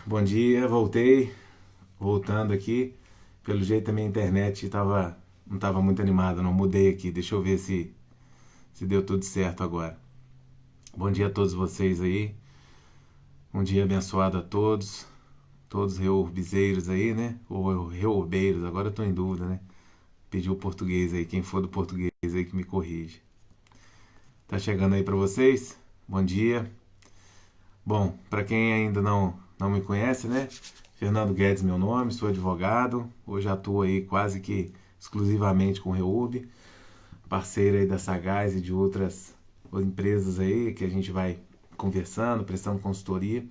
Bom dia, voltando aqui. Pelo jeito a minha internet não estava muito animada, não mudei aqui. Deixa eu ver se deu tudo certo agora. Bom dia a todos vocês aí. Um dia abençoado a todos reurbizeiros aí, né? Ou reurbeiros, agora eu tô em dúvida, né? Pedi o português aí, quem for do português aí que me corrige. Tá chegando aí para vocês? Bom dia. Bom, para quem ainda não me conhece, né? Fernando Guedes, meu nome, sou advogado. Hoje atuo aí quase que exclusivamente com o Reurb, parceiro aí da Sagaz e de outras empresas aí que a gente vai conversando, prestando consultoria.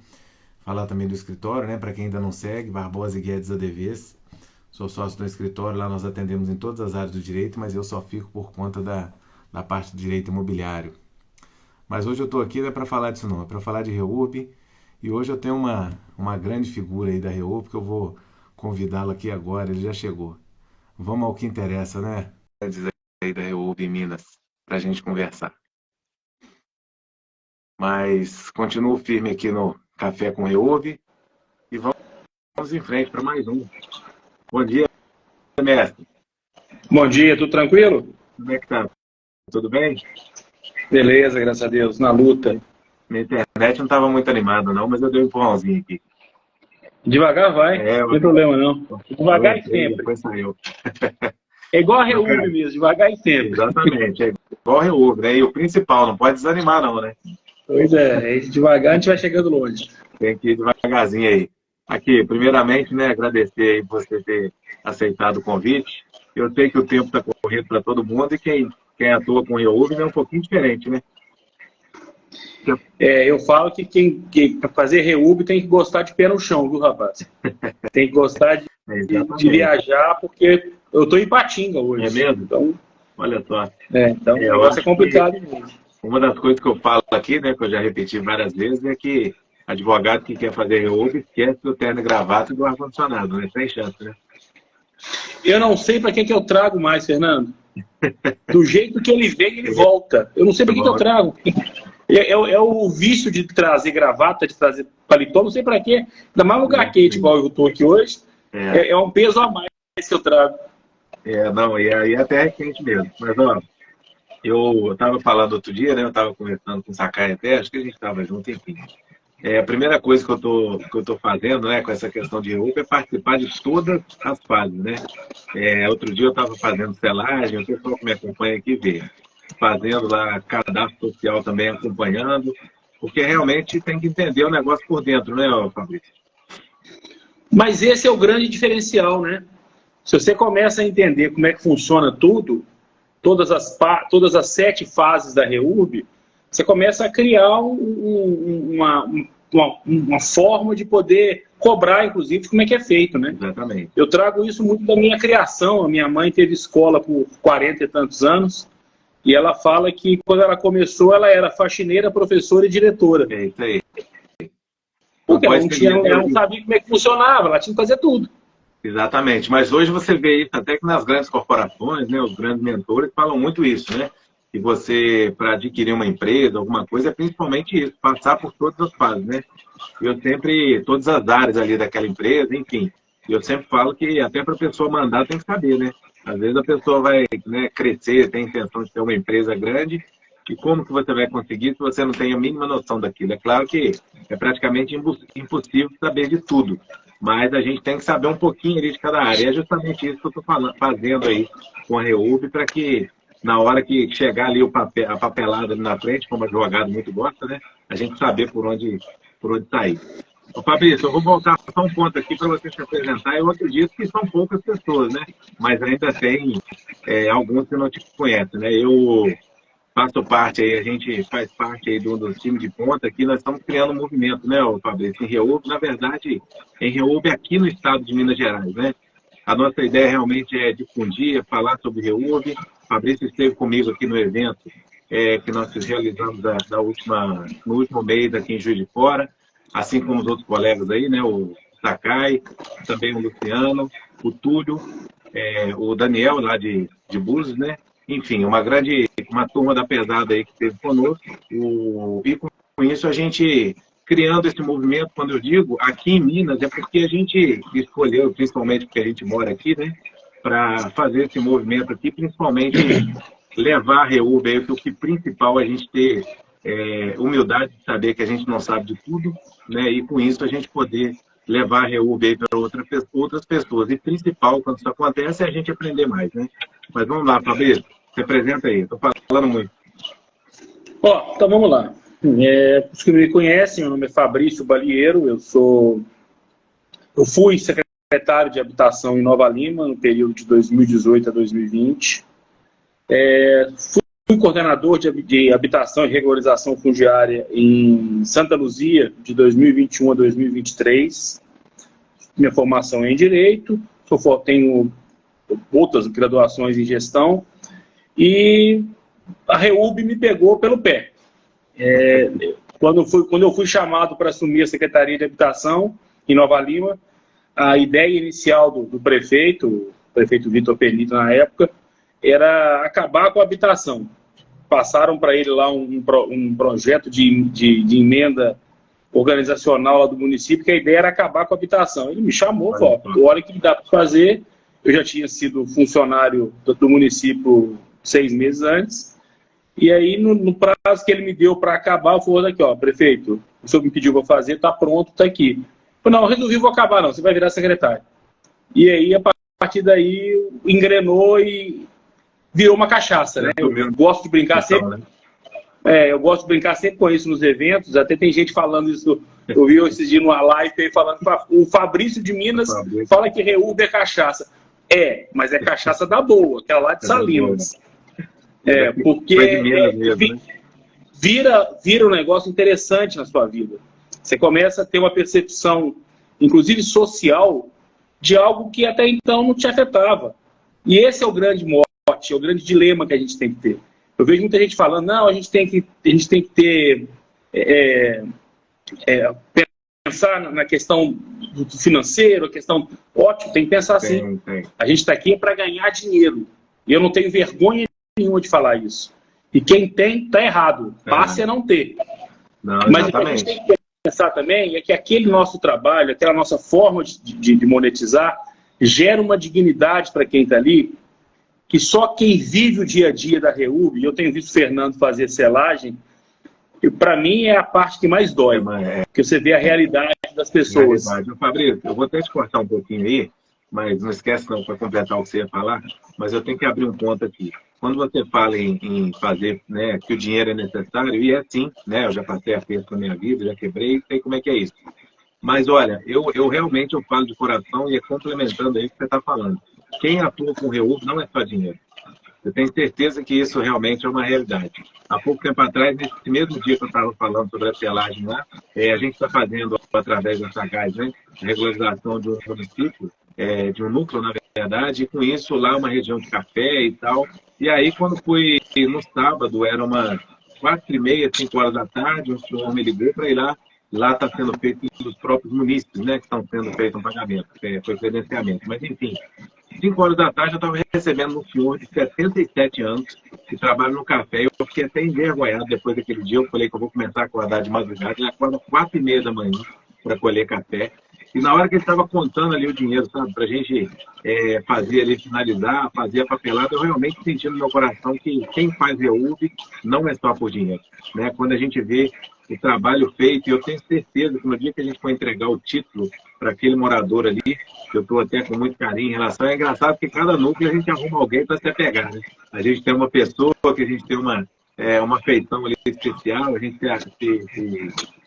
Falar também do escritório, né? Para quem ainda não segue, Barbosa e Guedes ADVs. Sou sócio do escritório, lá nós atendemos em todas as áreas do direito, mas eu só fico por conta da parte do direito imobiliário. Mas hoje eu estou aqui não é para falar disso não, é para falar de Reurb. E hoje eu tenho uma grande figura aí da Reurb que eu vou convidá-lo aqui agora, ele já chegou. Vamos ao que interessa, né? Diz aí da Reurb em Minas, para a gente conversar. Mas continuo firme aqui no Café com Reurb e vamos em frente para mais um. Bom dia, mestre. Bom dia, tudo tranquilo? Como é que tá? Tudo bem? Beleza, graças a Deus, na luta. Minha internet não estava muito animada não, mas eu dei um empurrãozinho aqui. Devagar vai, não tem problema não. Devagar e sempre. Depois saiu. É igual a Reúbe mesmo, devagar e sempre. Exatamente, é igual Reurb, né? E o principal, não pode desanimar não, né? Pois é, devagar a gente vai chegando longe. Tem que ir devagarzinho aí. Aqui, primeiramente, né, agradecer aí por você ter aceitado o convite. Eu sei que o tempo está corrido para todo mundo e quem atua com Reurb é um pouquinho diferente, né? Eu falo que para fazer Reúbe tem que gostar de pé no chão, viu, rapaz? Tem que gostar de viajar, porque eu tô em Ipatinga hoje. É mesmo? Então, olha só. Então o negócio é complicado mesmo. Uma das coisas que eu falo aqui, né, que eu já repeti várias vezes, é que advogado que quer fazer Reurb esquece do terno e gravata e do ar-condicionado, né? Sem chance, né? Eu não sei para que eu trago mais, Fernando. Do jeito que ele vem, ele volta. Eu não sei para que eu trago. É o vício de trazer gravata, de trazer paletó, não sei para quê. Ainda mais lugar quente, igual eu estou aqui hoje. É um peso a mais que eu trago. Não, e aí até é quente mesmo. Mas, ó, eu estava falando outro dia, né? Eu estava conversando com o Sakai até, acho que a gente estava junto, enfim. A primeira coisa que eu tô fazendo, né, com essa questão de roupa é participar de todas as fases, né? Outro dia eu estava fazendo selagem, o pessoal que me acompanha aqui vê. Fazendo lá cadastro social também, acompanhando, porque realmente tem que entender o negócio por dentro, né, Fabrício? Mas esse é o grande diferencial, né? Se você começa a entender como é que funciona tudo, todas as 7 fases da Reurb, você começa a criar uma forma de poder cobrar, inclusive, como é que é feito, né? Exatamente. Eu trago isso muito da minha criação. A minha mãe teve escola por 40 e tantos anos, e ela fala que quando ela começou, ela era faxineira, professora e diretora. É isso aí. Porque ela não sabia como é que funcionava, ela tinha que fazer tudo. Exatamente, mas hoje você vê isso até que nas grandes corporações, né, os grandes mentores falam muito isso, né? Que você, para adquirir uma empresa, alguma coisa, é principalmente isso, passar por todas as fases, né? Eu sempre, todas as áreas ali daquela empresa, enfim, eu sempre falo que até para a pessoa mandar tem que saber, né? Às vezes a pessoa vai, né, crescer, tem intenção de ter uma empresa grande, e como que você vai conseguir se você não tem a mínima noção daquilo? É claro que é praticamente impossível saber de tudo, mas a gente tem que saber um pouquinho ali de cada área. E é justamente isso que eu estou fazendo aí com a Reurb, para que na hora que chegar ali a papelada ali na frente, como o advogado muito gosta, né? A gente saber por onde sair. Ô, Fabrício, eu vou voltar só um ponto aqui para você se apresentar. Eu acredito que são poucas pessoas, né? Mas ainda tem alguns que não te conhecem, né? Eu faço parte aí, a gente faz parte aí dos times de ponta aqui, nós estamos criando um movimento, né, Fabrício? Em Reúbe, na verdade, em Reúbe aqui no estado de Minas Gerais, né? A nossa ideia realmente é difundir, é falar sobre Reúbe. Fabrício esteve comigo aqui no evento que nós realizamos no último mês aqui em Juiz de Fora, assim como os outros colegas aí, né? O Sakai, também o Luciano, o Túlio, o Daniel lá de Búzios, né? Enfim, uma turma da pesada aí que esteve conosco. E com isso a gente criando esse movimento, quando eu digo aqui em Minas, é porque a gente escolheu, principalmente porque a gente mora aqui, né, para fazer esse movimento aqui, principalmente levar a REURB aí, porque o principal é a gente ter humildade de saber que a gente não sabe de tudo, né, e com isso a gente poder levar a REURB aí para outras pessoas. E principal, quando isso acontece, é a gente aprender mais, né? Mas vamos lá, Fabrício, se apresenta aí, estou falando muito. Então vamos lá. Os que me conhecem, meu nome é Fabrício Balieiro, eu fui secretário de Habitação em Nova Lima, no período de 2018 a 2020. Fui coordenador de Habitação e Regularização Fundiária em Santa Luzia, de 2021 a 2023. Minha formação é em Direito, tenho outras graduações em Gestão, e a REURB me pegou pelo pé. Quando eu fui chamado para assumir a Secretaria de Habitação em Nova Lima, a ideia inicial do prefeito, o prefeito Vitor Pernito na época, era acabar com a habitação. Passaram para ele lá um projeto de emenda organizacional lá do município, que a ideia era acabar com a habitação. Ele me chamou, falou, olha o que dá para fazer. Eu já tinha sido funcionário do município 6 meses antes, e aí no prazo que ele me deu para acabar, eu falei, aqui, prefeito, o senhor me pediu para fazer, está pronto, está aqui. Eu falei, não, resolvi, vou acabar não, você vai virar secretário. E aí, a partir daí, engrenou e virou uma cachaça, né? Eu gosto de brincar sempre. Eu gosto de brincar sempre com isso nos eventos. Até tem gente falando isso. Eu vi esses dias numa live aí falando que o Fabrício de Minas fala que REURB é cachaça. Mas é cachaça da boa, aquela lá de Salinas. Porque vira um negócio interessante na sua vida. Você começa a ter uma percepção, inclusive social, de algo que até então não te afetava. E esse é o grande mote, é o grande dilema que a gente tem que ter. Eu vejo muita gente falando, não, a gente tem que ter... pensar na questão do financeiro, a questão... Ótimo, tem que pensar assim. A gente está aqui para ganhar dinheiro. E eu não tenho vergonha nenhuma de falar isso. E quem tem, está errado. Passe a não ter. Não, mas o que a gente tem que pensar também é que aquele nosso trabalho, aquela nossa forma de monetizar, gera uma dignidade para quem está ali, que só quem vive o dia a dia da REURB, e eu tenho visto o Fernando fazer selagem, e para mim é a parte que mais dói, que você vê a realidade das pessoas. Fabrício, eu vou até te cortar um pouquinho aí, mas não esquece não, para completar o que você ia falar, mas eu tenho que abrir um ponto aqui. Quando você fala em fazer, né, que o dinheiro é necessário, e é sim, né, eu já passei a peça na minha vida, já quebrei, sei como é que é isso. Mas olha, eu realmente falo de coração e é complementando aí o que você está falando. Quem atua com REURB não é só dinheiro. Eu tenho certeza que isso realmente é uma realidade. Há pouco tempo atrás, nesse mesmo dia que eu estava falando sobre a selagem lá, a gente está fazendo, através da Sagaz, né, a regularização de um município, de um núcleo, na verdade, e com isso lá uma região de café e tal. E aí, quando fui no sábado, era umas 4h30, 5 horas da tarde, um senhor me ligou para ir lá. Lá está sendo feito pelos próprios munícipes, né, que estão sendo feito um pagamento, foi credenciamento. Mas, enfim, 5 horas da tarde eu estava recebendo um senhor de 77 anos que trabalha no café. Eu fiquei até envergonhado depois daquele dia. Eu falei que eu vou começar a acordar de madrugada. Ele acorda 4h30 da manhã para colher café. E na hora que ele estava contando ali o dinheiro, sabe, para a gente fazer ali, finalizar, fazer a papelada, eu realmente senti no meu coração que quem faz REURB não é só por dinheiro, né? Quando a gente vê o trabalho feito, e eu tenho certeza que no dia que a gente for entregar o título para aquele morador ali, que eu estou até com muito carinho em relação, é engraçado que cada núcleo a gente arruma alguém para se apegar, né? A gente tem uma pessoa que a gente tem uma afeição ali especial, a gente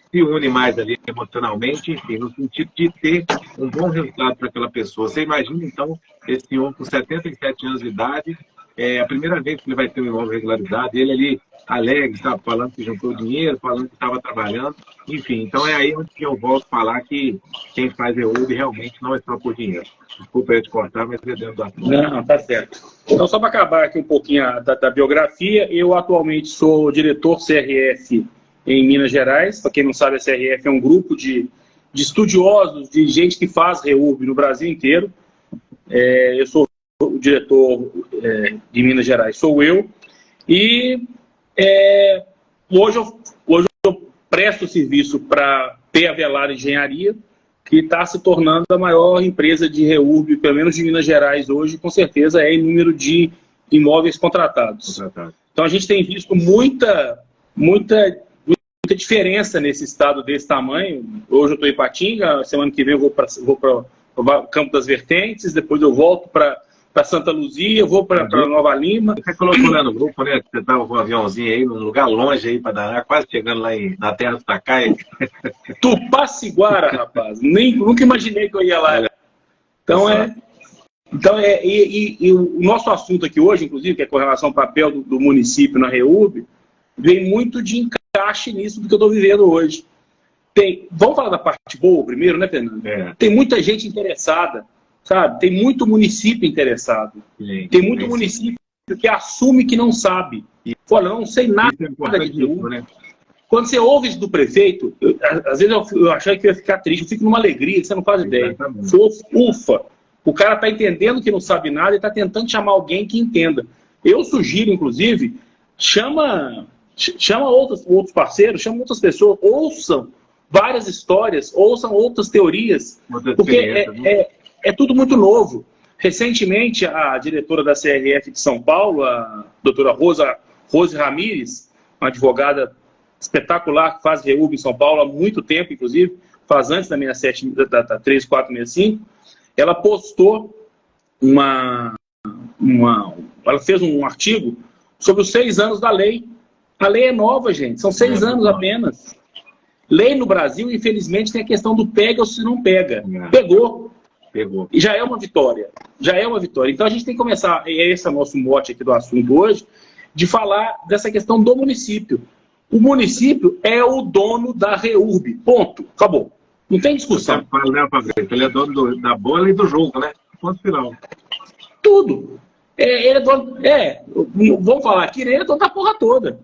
se une mais ali emocionalmente, enfim, no sentido de ter um bom resultado para aquela pessoa. Você imagina, então, esse senhor com 77 anos de idade, a primeira vez que ele vai ter um imóvel regularizado, ele ali alegre, sabe, falando que juntou dinheiro, falando que estava trabalhando, enfim. Então é aí onde eu volto a falar que quem faz REURB realmente não é só por dinheiro. Desculpa eu te cortar, mas é dentro do assunto. Não, tá certo. Então, só para acabar aqui um pouquinho da biografia, eu atualmente sou diretor CRF em Minas Gerais. Para quem não sabe, a CRF é um grupo de estudiosos, de gente que faz REURB no Brasil inteiro. Eu sou o diretor de Minas Gerais, sou eu. E hoje eu presta o serviço para P. Avelar Engenharia, que está se tornando a maior empresa de REURB, pelo menos de Minas Gerais hoje, com certeza é em número de imóveis contratados. Então a gente tem visto muita diferença nesse estado desse tamanho. Hoje eu estou em Ipatinga, semana que vem eu vou para o Campo das Vertentes, depois eu volto para Santa Luzia, vou para Nova Lima. Você colocou lá no grupo, né? Você estava com um aviãozinho aí, num lugar longe aí para Danar, quase chegando lá na terra do Tacaia. Tupaciguara, rapaz. Nunca imaginei que eu ia lá. Então o nosso assunto aqui hoje, inclusive, que é com relação ao papel do município na REURB, vem muito de encaixe nisso do que eu estou vivendo hoje. Vamos falar da parte boa primeiro, né, Fernando? Tem muita gente interessada, sabe? Tem muito município interessado. Tem muito município que assume que não sabe. Olha, não sei nada de REURB, né? Quando você ouve isso do prefeito, às vezes eu achei que eu ia ficar triste, eu fico numa alegria, que você não faz ideia. Ufa! O cara está entendendo que não sabe nada e está tentando chamar alguém que entenda. Eu sugiro, inclusive, chama outros parceiros, chama outras pessoas, ouçam várias histórias, ouçam outras teorias, porque é tudo muito novo. Recentemente, a diretora da CRF de São Paulo, a doutora Rose Ramires, uma advogada espetacular que faz REURB em São Paulo há muito tempo, inclusive, faz antes da 3465, ela postou ela fez um artigo sobre os 6 anos da lei. A lei é nova, gente, são 6 anos apenas. Lei no Brasil, infelizmente, tem a questão do pega ou se não pega. Pegou. E já é uma vitória. Então a gente tem que começar, e esse é o nosso mote aqui do assunto hoje, de falar dessa questão do município. O município é o dono da REURB. Ponto. Acabou. Não tem discussão. Ele é dono da bola e do jogo, né? Ponto final. Tudo. Ele é dono. Vamos falar aqui, ele é dono da porra toda.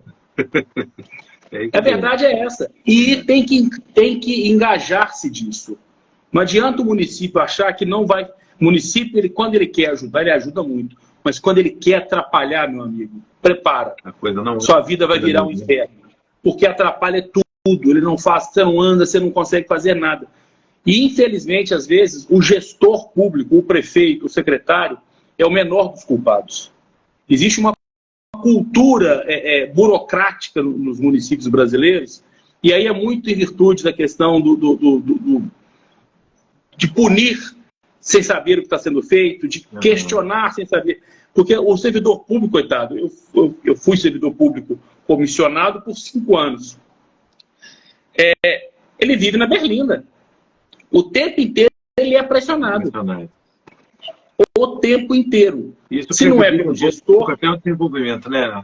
A verdade é essa. E tem que engajar-se disso. Não adianta o município achar que não vai. O município, quando ele quer ajudar, ele ajuda muito. Mas quando ele quer atrapalhar, meu amigo, prepara. Sua vida vai virar um inferno. Porque atrapalha tudo. Ele não faz, você não anda, você não consegue fazer nada. E, infelizmente, às vezes, o gestor público, o prefeito, o secretário, é o menor dos culpados. Existe uma cultura burocrática nos municípios brasileiros, e aí é muito em virtude da questão de punir sem saber o que está sendo feito, de questionar sem saber. Porque o servidor público, coitado, eu fui servidor público comissionado por 5 anos. Ele vive na berlinda. O tempo inteiro ele é pressionado. O tempo inteiro. Isso se não é pelo gestor... Até o desenvolvimento, né?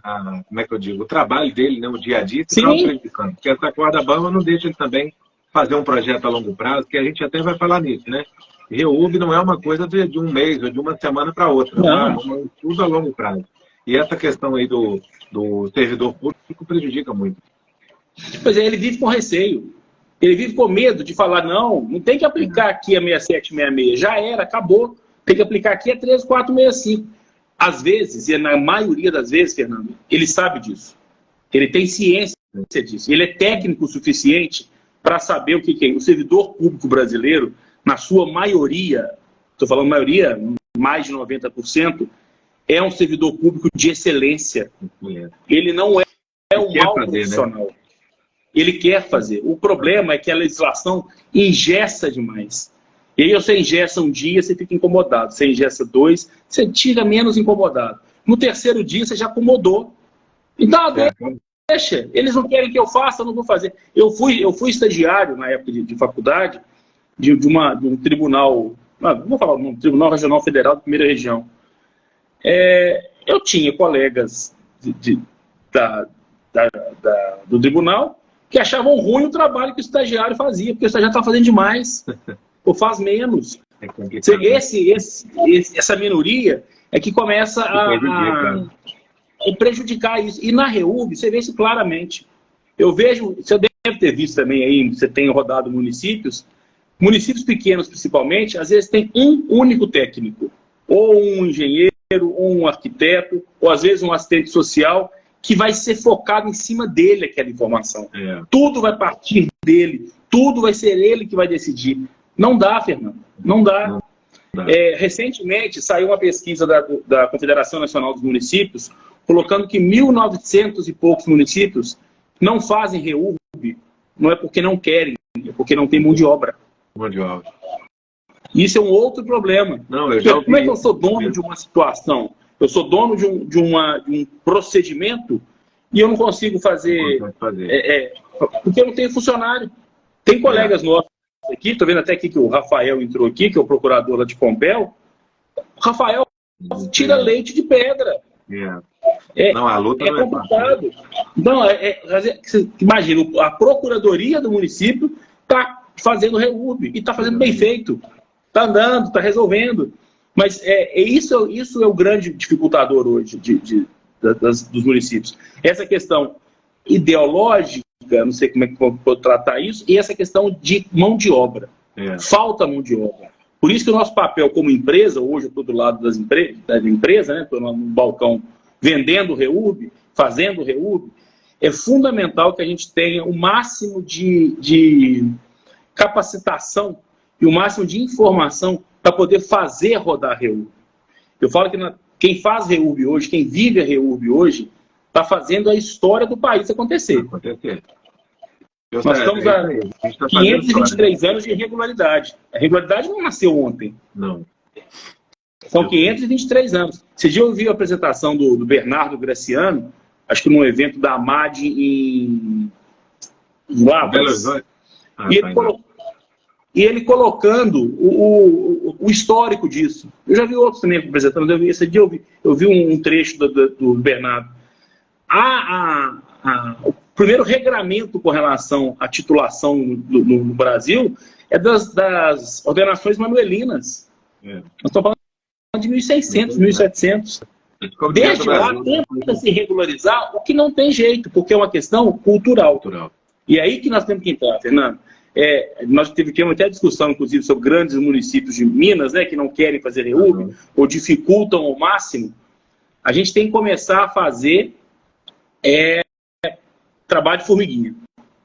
Como é que eu digo? O trabalho dele, né? O dia a dia, está prejudicando. Porque essa corda bamba não deixa ele também fazer um projeto a longo prazo, que a gente até vai falar nisso, né? REURB não é uma coisa de um mês ou de uma semana para outra. É tudo a longo prazo. E essa questão aí do servidor público prejudica muito. Pois é, ele vive com receio. Ele vive com medo de falar, não tem que aplicar aqui a 6766. Já era, acabou. Tem que aplicar aqui a 13465. Às vezes, e na maioria das vezes, Fernando, ele sabe disso. Ele tem ciência disso. Ele é técnico o suficiente para saber o que é. O servidor público brasileiro, na sua maioria, estou falando maioria, mais de 90%, é um servidor público de excelência. Ele não é um mau profissional. Né? Ele quer fazer. O problema é que a legislação engessa demais. E aí você engessa um dia, você fica incomodado. Você engessa 2, você tira menos incomodado. No 3º dia, você já acomodou. Então, deixa. Eles não querem que eu faça, eu não vou fazer. Eu fui estagiário na época de faculdade de um tribunal, vou falar, um Tribunal Regional Federal da 1ª Região. Eu tinha colegas do tribunal que achavam ruim o trabalho que o estagiário fazia, porque o estagiário está fazendo demais, ou faz menos. Essa minoria é que começa a prejudicar isso. E na REURB, você vê isso claramente. Eu vejo, você deve ter visto também aí, você tem rodado municípios pequenos principalmente, às vezes tem um único técnico, ou um engenheiro, ou um arquiteto, ou às vezes um assistente social, que vai ser focado em cima dele aquela informação. É. Tudo vai partir dele, tudo vai ser ele que vai decidir. Não dá, Fernando, não dá. Não dá. Recentemente saiu uma pesquisa da Confederação Nacional dos Municípios, colocando que 1.900 e poucos municípios não fazem REURB, não é porque não querem, é porque não tem mão de obra. Mão de obra. Isso é um outro problema. Não, eu já ouvi. Como é que eu sou dono de uma situação? Eu sou dono de um procedimento e eu não consigo fazer. Porque eu não tenho funcionário. Tem colegas nossos aqui, estou vendo até aqui que o Rafael entrou aqui, que é o procurador lá de Pompéu. O Rafael tira leite de pedra. Não, a luta não complicado. Então, imagina, a Procuradoria do município está fazendo REURB e está fazendo bem feito. Está andando, está resolvendo. Mas isso é o grande dificultador hoje dos municípios. Essa questão ideológica, não sei como é que eu vou tratar isso, e essa questão de mão de obra. Falta mão de obra. Por isso que o nosso papel como empresa, hoje eu estou do lado da empresa, né? Estou no balcão vendendo REURB, fazendo REURB, é fundamental que a gente tenha o máximo de capacitação e o máximo de informação para poder fazer rodar REURB. Eu falo que quem faz REURB hoje, quem vive a REURB hoje, está fazendo a história do país acontecer. Nós estamos há 523 anos de irregularidade. A regularidade não nasceu ontem. Não. São 523 anos. Esse dia eu ouvi a apresentação do Bernardo Graciano, acho que num evento da AMAD em Lavras. E ele colocando o histórico disso. Eu já vi outros também apresentando. Esse dia eu vi um trecho do Bernardo. O primeiro regramento com relação à titulação no Brasil é das ordenações manuelinas. Nós estamos falando de 1.600, 1.700. Desde lá, tenta se regularizar, o que não tem jeito, porque é uma questão cultural. E aí que nós temos que entrar, Fernando. Nós tivemos até discussão, inclusive, sobre grandes municípios de Minas, né, que não querem fazer REURB, ou dificultam ao máximo. A gente tem que começar a fazer trabalho de formiguinha.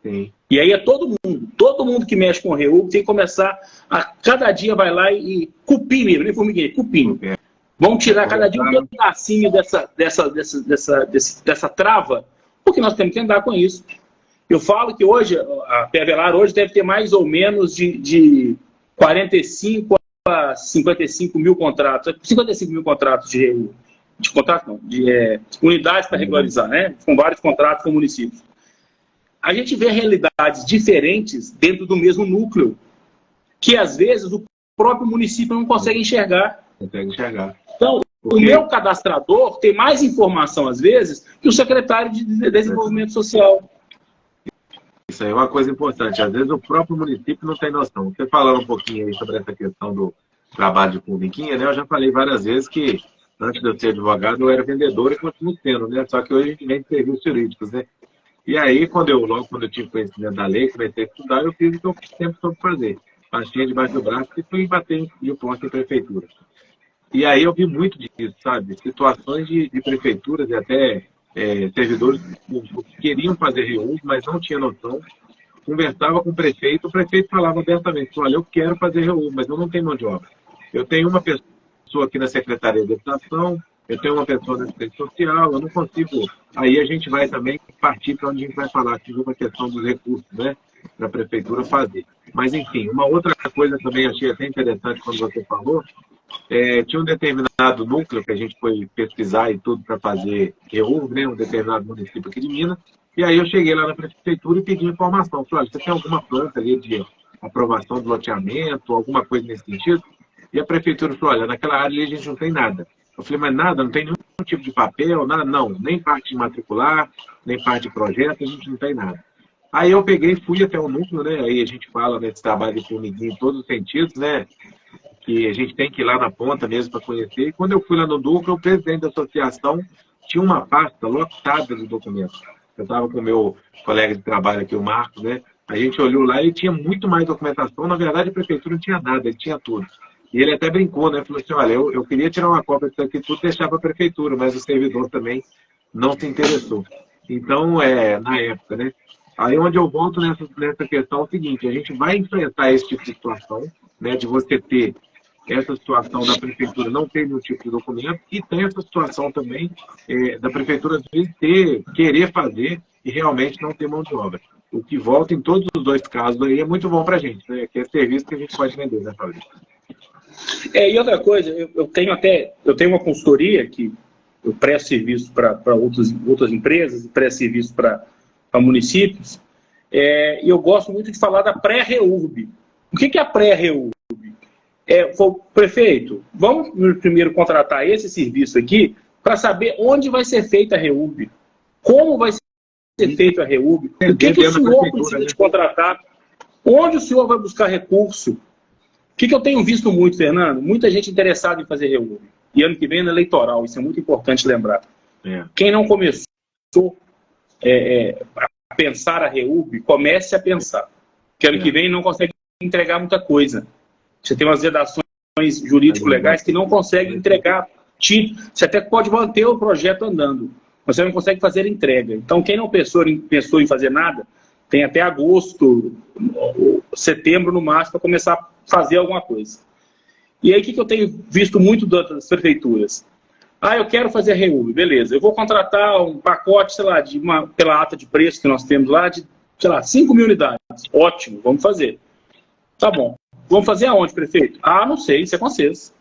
Sim. E aí é todo mundo que mexe com REURB tem que começar a cada dia vai lá e cupim mesmo, nem formiguinha, cupim. Vamos tirar cada dia um pedacinho dessa trava, porque nós temos que andar com isso. Eu falo que hoje, a Pevelar hoje deve ter mais ou menos de 45 a 55 mil contratos, 55 mil contratos de contrato não, de unidades para regularizar, né? Com vários contratos com municípios. A gente vê realidades diferentes dentro do mesmo núcleo, que às vezes o próprio município não consegue enxergar. Então, o meu cadastrador tem mais informação, às vezes, que o secretário de Desenvolvimento Social. Isso aí é uma coisa importante. Às vezes o próprio município não tem noção. Você falando um pouquinho aí sobre essa questão do trabalho de formiguinha, né? Eu já falei várias vezes que antes de eu ser advogado eu era vendedor e continuo sendo, né? Só que hoje a gente vende serviços jurídicos, né? E aí, logo quando eu tive conhecimento da lei, comecei a estudar, eu fiz o que eu sempre soube fazer. Pastinha debaixo do braço e fui bater de porta em prefeitura. E aí eu vi muito disso, sabe? Situações de prefeituras e até servidores que queriam fazer REURB, mas não tinham noção. Conversava com o prefeito falava abertamente, olha, eu quero fazer REURB, mas eu não tenho mão de obra. Eu tenho uma pessoa aqui na Secretaria de Habitação, eu tenho uma pessoa na assistência social, eu não consigo. Aí a gente vai também partir para onde a gente vai falar sobre uma questão dos recursos, né? Para a prefeitura fazer. Mas, enfim, uma outra coisa também achei até interessante quando você falou, tinha um determinado núcleo que a gente foi pesquisar e tudo para fazer REURB, né? Um determinado município aqui de Minas, e aí eu cheguei lá na prefeitura e pedi informação. Falei, olha, você tem alguma planta ali de aprovação do loteamento, alguma coisa nesse sentido? E a prefeitura falou, olha, naquela área ali a gente não tem nada. Eu falei, mas nada, não tem nenhum tipo de papel, nada, não, nem parte de matricular, nem parte de projeto, a gente não tem nada. Aí eu peguei e fui até o núcleo, né? Aí a gente fala nesse trabalho de formiguinha em todos os sentidos, né? Que a gente tem que ir lá na ponta mesmo para conhecer. E quando eu fui lá no núcleo, o presidente da associação tinha uma pasta lotada de documentos. Eu estava com o meu colega de trabalho aqui, o Marcos, né? A gente olhou lá e tinha muito mais documentação. Na verdade, a prefeitura não tinha nada, ele tinha tudo. E ele até brincou, né? Falou assim, olha, eu queria tirar uma cópia disso aqui tudo e deixar para a prefeitura, mas o servidor também não se interessou. Então, na época, né? Aí onde eu volto nessa questão é o seguinte, a gente vai enfrentar esse tipo de situação, né, de você ter essa situação da prefeitura não ter nenhum tipo de documento e tem essa situação também da prefeitura às vezes querer fazer e realmente não ter mão de obra. O que volta em todos os dois casos aí é muito bom para a gente, né? Que é serviço que a gente pode vender, né, Fabrício? E outra coisa, eu tenho uma consultoria que eu presto serviço para outras empresas, presto serviço para municípios, e eu gosto muito de falar da pré-REURB. O que é a pré-REURB? Prefeito, vamos primeiro contratar esse serviço aqui para saber onde vai ser feita a REURB, como vai ser feita a REURB, o que o senhor precisa de contratar, onde o senhor vai buscar recurso. O que eu tenho visto muito, Fernando? Muita gente interessada em fazer REURB. E ano que vem é eleitoral, isso é muito importante lembrar. Quem não começou a pensar a REURB, comece a pensar. Porque ano que vem não consegue entregar muita coisa. Você tem umas redações jurídico-legais que não conseguem entregar. Você até pode manter o projeto andando, mas você não consegue fazer entrega. Então, quem não pensou em fazer nada, tem até agosto, setembro no máximo, para começar a fazer alguma coisa. E aí, o que eu tenho visto muito das prefeituras? Eu quero fazer a REURB, beleza. Eu vou contratar um pacote, sei lá, pela ata de preço que nós temos lá, de, sei lá, 5 mil unidades. Ótimo, vamos fazer. Tá bom. Vamos fazer aonde, prefeito? Não sei, isso é com vocês.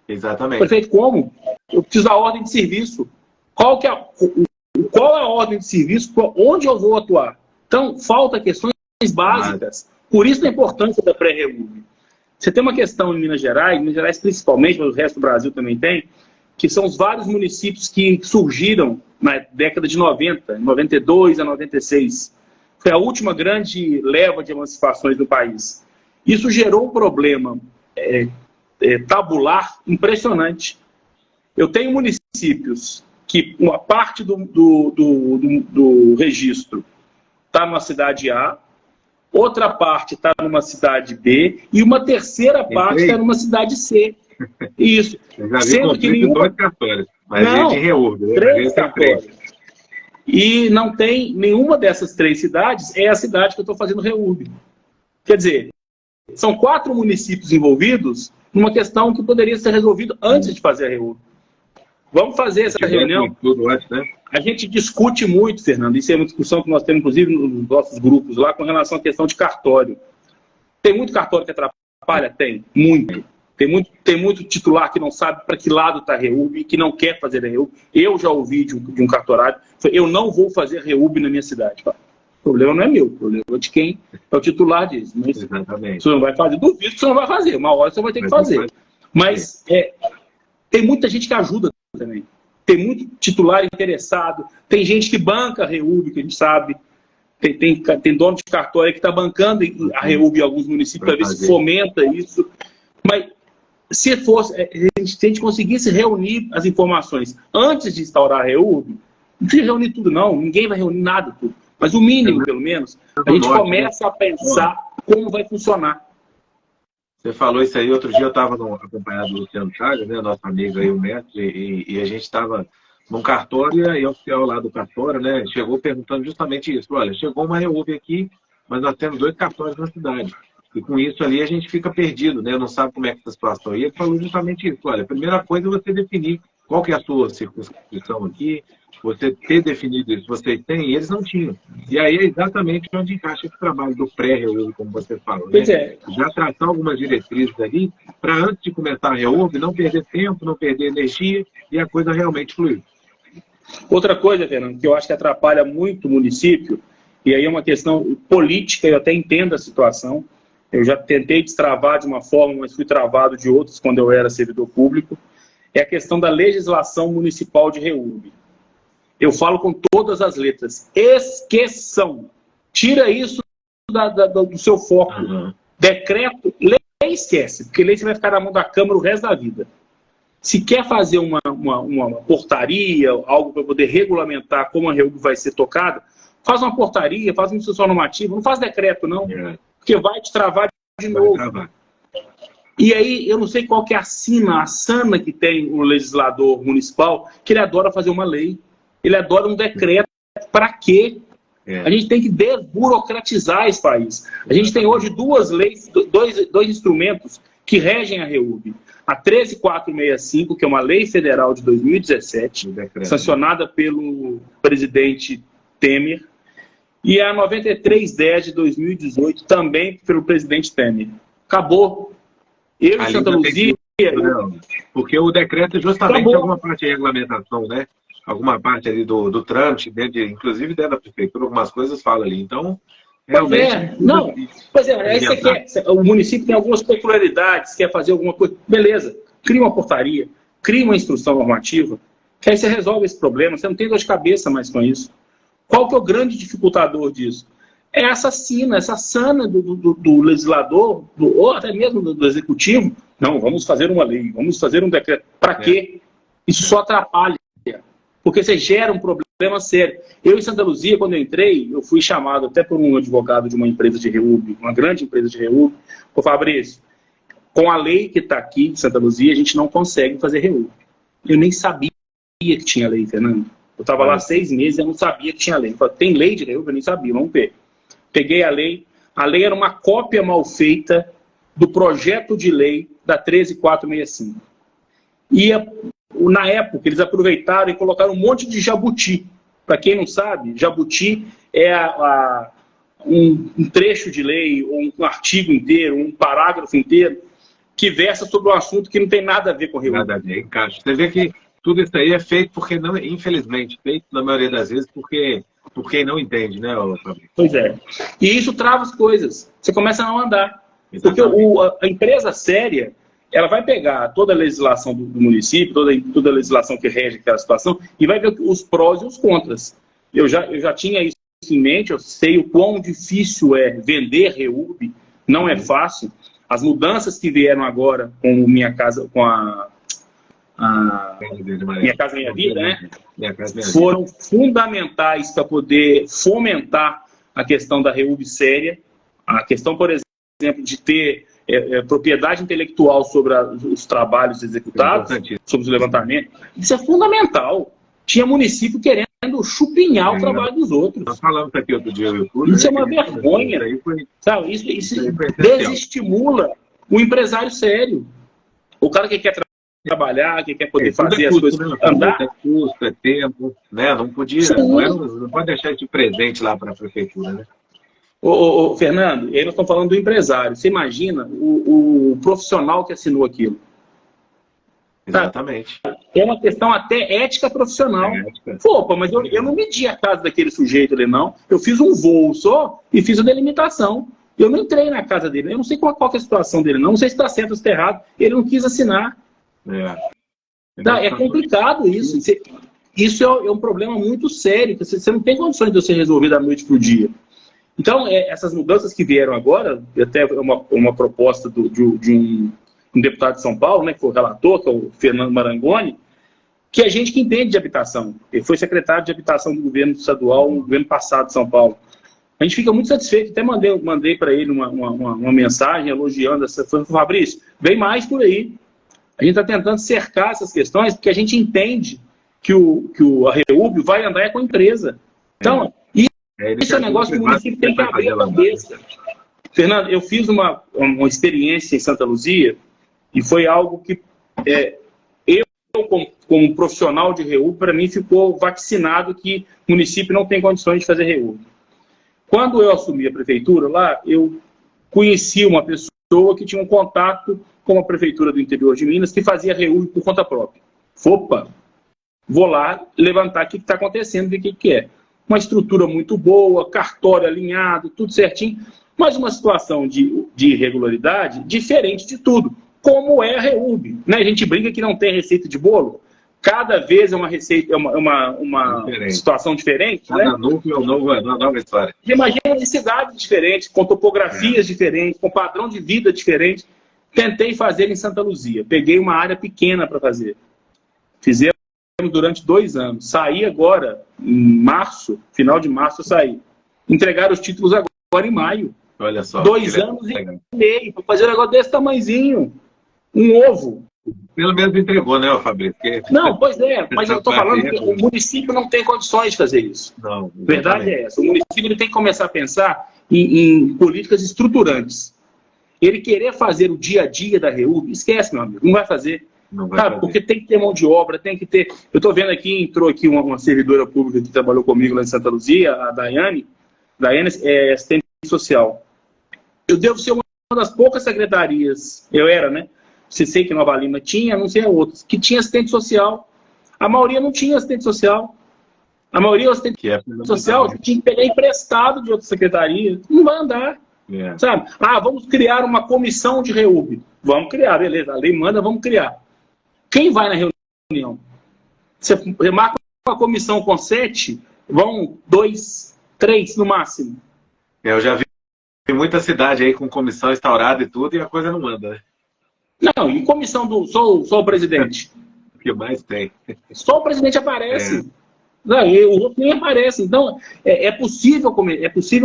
Exatamente. Prefeito, como? Eu preciso da ordem de serviço. Qual é a ordem de serviço? Onde eu vou atuar? Então, falta questões básicas. Por isso a importância da pré-REURB. Você tem uma questão em Minas Gerais principalmente, mas o resto do Brasil também tem, que são os vários municípios que surgiram na década de 90, 92 a 96. Foi a última grande leva de emancipações do país. Isso gerou um problema tabular impressionante. Eu tenho municípios que uma parte do registro está numa cidade A, outra parte está numa cidade B e uma terceira parte está numa cidade C. Isso. Eu já vi sendo que nenhuma... 2 cartórios, mas não, de REURB. 3 cartórios. E não tem nenhuma dessas 3 cidades, é a cidade que eu estou fazendo REURB. Quer dizer, são 4 municípios envolvidos numa questão que poderia ser resolvida antes de fazer a REURB. Vamos fazer essa reunião. A gente discute muito, Fernando, isso é uma discussão que nós temos, inclusive, nos nossos grupos lá, com relação à questão de cartório. Tem muito cartório que atrapalha? Tem, muito. Tem muito titular que não sabe para que lado está a REURB e que não quer fazer a REURB. Eu já ouvi de um cartorário, eu não vou fazer REURB na minha cidade. O problema não é meu, o problema é de quem é o titular disso. Mas exatamente. Você não vai fazer, duvido que você não vai fazer. Uma hora você vai ter que fazer. Mas tem muita gente que ajuda também. Tem muito titular interessado, tem gente que banca a REURB, que a gente sabe. Tem dono de cartório que está bancando a REURB em alguns municípios, para ver se fomenta isso. Mas se a gente conseguisse reunir as informações antes de instaurar a REURB, não precisa reunir tudo, não. Ninguém vai reunir nada, tudo. Mas o mínimo, pelo menos, a gente começa a pensar como vai funcionar. Você falou isso aí, outro dia eu estava acompanhado do Luciano Chagas, né, nosso amigo aí, o mestre, e a gente estava num cartório, e o oficial lá do cartório, né, chegou perguntando justamente isso. Olha, chegou uma REURB aqui, mas nós temos 2 cartórios na cidade. E com isso ali a gente fica perdido, né, não sabe como é que está a situação. E ele falou justamente isso. Olha, a primeira coisa é você definir qual que é a sua circunscrição aqui, você ter definido isso, vocês têm, e eles não tinham. E aí é exatamente onde encaixa esse trabalho do pré-REURB, como você falou. Né? Já traçar algumas diretrizes ali, para antes de começar a REURB, não perder tempo, não perder energia, e a coisa realmente fluir. Outra coisa, Fernando, que eu acho que atrapalha muito o município, e aí é uma questão política, eu até entendo a situação, eu já tentei destravar de uma forma, mas fui travado de outras quando eu era servidor público, é a questão da legislação municipal de REURB. Eu falo com todas as letras. Esqueçam. Tira isso do seu foco. Decreto, lei esquece. Porque lei você vai ficar na mão da Câmara o resto da vida. Se quer fazer uma portaria, algo para poder regulamentar como a REURB vai ser tocada, faz uma portaria, faz uma instrução normativa, não faz decreto, não. Porque vai te travar de novo. E aí, eu não sei qual que é a sana que tem o legislador municipal, que ele adora fazer uma lei. ele adora um decreto. Para quê? A gente tem que desburocratizar esse país. A gente tem hoje duas leis, dois instrumentos que regem a REURB. A 13465, que é uma lei federal de 2017, sancionada pelo presidente Temer, e a 9310 de 2018, também pelo presidente Temer. Acabou. Eu e Santa Luzia... Porque o decreto justamente tem alguma parte de regulamentação, né? Alguma parte ali do trâmite, inclusive dentro da prefeitura, algumas coisas fala ali. Então, realmente... O município tem algumas peculiaridades, quer fazer alguma coisa. Beleza, cria uma portaria, cria uma instrução normativa, que aí você resolve esse problema, você não tem dor de cabeça mais com isso. Qual que é o grande dificultador disso? É essa sana do legislador, ou até mesmo do executivo. Não, vamos fazer uma lei, vamos fazer um decreto. Para quê? Isso só atrapalha. Porque você gera um problema sério. Eu, em Santa Luzia, quando eu entrei, eu fui chamado até por um advogado de uma empresa de REURB, uma grande empresa de REURB. Ô, Fabrício, com a lei que está aqui em Santa Luzia, a gente não consegue fazer REURB. Eu nem sabia que tinha lei, Fernando. Eu estava lá 6 meses e eu não sabia que tinha lei. Eu falei, tem lei de REURB? Eu nem sabia, vamos ver. Peguei a lei era uma cópia mal feita do projeto de lei da 13465. E na época, eles aproveitaram e colocaram um monte de jabuti. Para quem não sabe, jabuti é um trecho de lei, ou um artigo inteiro, um parágrafo inteiro, que versa sobre um assunto que não tem nada a ver com o REURB. Nada a ver, encaixa. Você vê que tudo isso aí é feito porque não, infelizmente, feito na maioria das vezes porque por quem não entende, né, Fabrício? Pois é. E isso trava as coisas. Você começa a não andar. Exatamente. Porque a empresa séria, ela vai pegar toda a legislação do município, toda a legislação que rege aquela situação, e vai ver os prós e os contras. Eu já tinha isso em mente, eu sei o quão difícil é vender REURB, não é fácil. As mudanças que vieram agora com Minha Casa, com Minha Casa Minha Vida, né? Foram fundamentais para poder fomentar a questão da REURB séria, a questão, por exemplo, de ter propriedade intelectual sobre os trabalhos executados, sobre os levantamentos. Isso é fundamental. Tinha município querendo chupinhar o trabalho dos outros. Nós falamos aqui outro dia. Isso é uma vergonha. Sabe? Isso desestimula o empresário sério. O cara que quer trabalhar, que quer poder fazer as coisas, andar. É custo, é tempo, né? Não podia, não pode deixar de presente lá para a prefeitura, né? Ô, Fernando, aí nós estamos falando do empresário. Você imagina o profissional que assinou aquilo. Exatamente. É uma questão até ética profissional. Opa, mas eu não medi a casa daquele sujeito ali, não. Eu fiz um voo só e fiz a delimitação. Eu não entrei na casa dele. Eu não sei qual é a situação dele, não. Não sei se está certo ou se está errado. Ele não quis assinar. É complicado isso. Isso é um problema muito sério. Você não tem condições de você resolver da noite para o dia. Então, essas mudanças que vieram agora, até uma proposta de um deputado de São Paulo, né, que foi o relator, que é o Fernando Marangoni, que é gente que entende de habitação. Ele foi secretário de habitação do governo estadual no governo passado de São Paulo. A gente fica muito satisfeito. Até mandei para ele uma mensagem elogiando essa. Fabrício, vem mais por aí. A gente está tentando cercar essas questões porque a gente entende que a REURB vai andar com a empresa. Então, isso é um negócio que o município tem que abrir a cabeça. Fernando, eu fiz uma experiência em Santa Luzia e foi algo que eu, como profissional de REURB, para mim ficou vacinado que o município não tem condições de fazer REURB. Quando eu assumi a prefeitura lá, eu conheci uma pessoa que tinha um contato com a prefeitura do interior de Minas que fazia REURB por conta própria. Opa, vou lá levantar o que está acontecendo, ver o que é. Uma estrutura muito boa, cartório alinhado, tudo certinho, mas uma situação de irregularidade diferente de tudo, como é a REURB. Né? A gente brinca que não tem receita de bolo. Cada vez é uma receita, uma situação diferente. Cada núcleo é uma nova história. Imagina de cidades diferentes, com topografias diferentes, com padrão de vida diferente. Tentei fazer em Santa Luzia. Peguei uma área pequena para fazer. Fizemos durante 2 anos. Saí agora, em março, final de março eu saí. Entregaram os títulos agora em maio. Olha só. 2 anos e meio para fazer um negócio desse tamanhozinho. Um ovo. Pelo menos entregou, né, Fabrício? Porque... Não, pois é, mas eu estou falando que o município não tem condições de fazer isso. Não, a verdade é essa. O município ele tem que começar a pensar em políticas estruturantes. Ele querer fazer o dia a dia da REURB, esquece, meu amigo, não vai fazer. Não vai fazer. Porque tem que ter mão de obra, tem que ter... Eu estou vendo aqui, entrou aqui uma servidora pública que trabalhou comigo lá em Santa Luzia, a Daiane. Daiane é assistente social. Eu devo ser uma das poucas secretarias, eu era, né? Você sei que Nova Lima tinha, não sei outras, que tinha assistente social. A maioria não tinha assistente social. A maioria, o assistente social tinha que pegar emprestado de outra secretaria. Não vai andar. Sabe? Vamos criar uma comissão de REURB. Vamos criar, beleza. A lei manda, vamos criar. Quem vai na reunião? Você marca uma comissão com 7, vão 2, 3 no máximo. Eu já vi muita cidade aí com comissão instaurada e tudo, e a coisa não anda, né? Não, e comissão do... Só o presidente. O que mais tem? Só o presidente aparece. Não, e o outro nem aparece. Então, é possível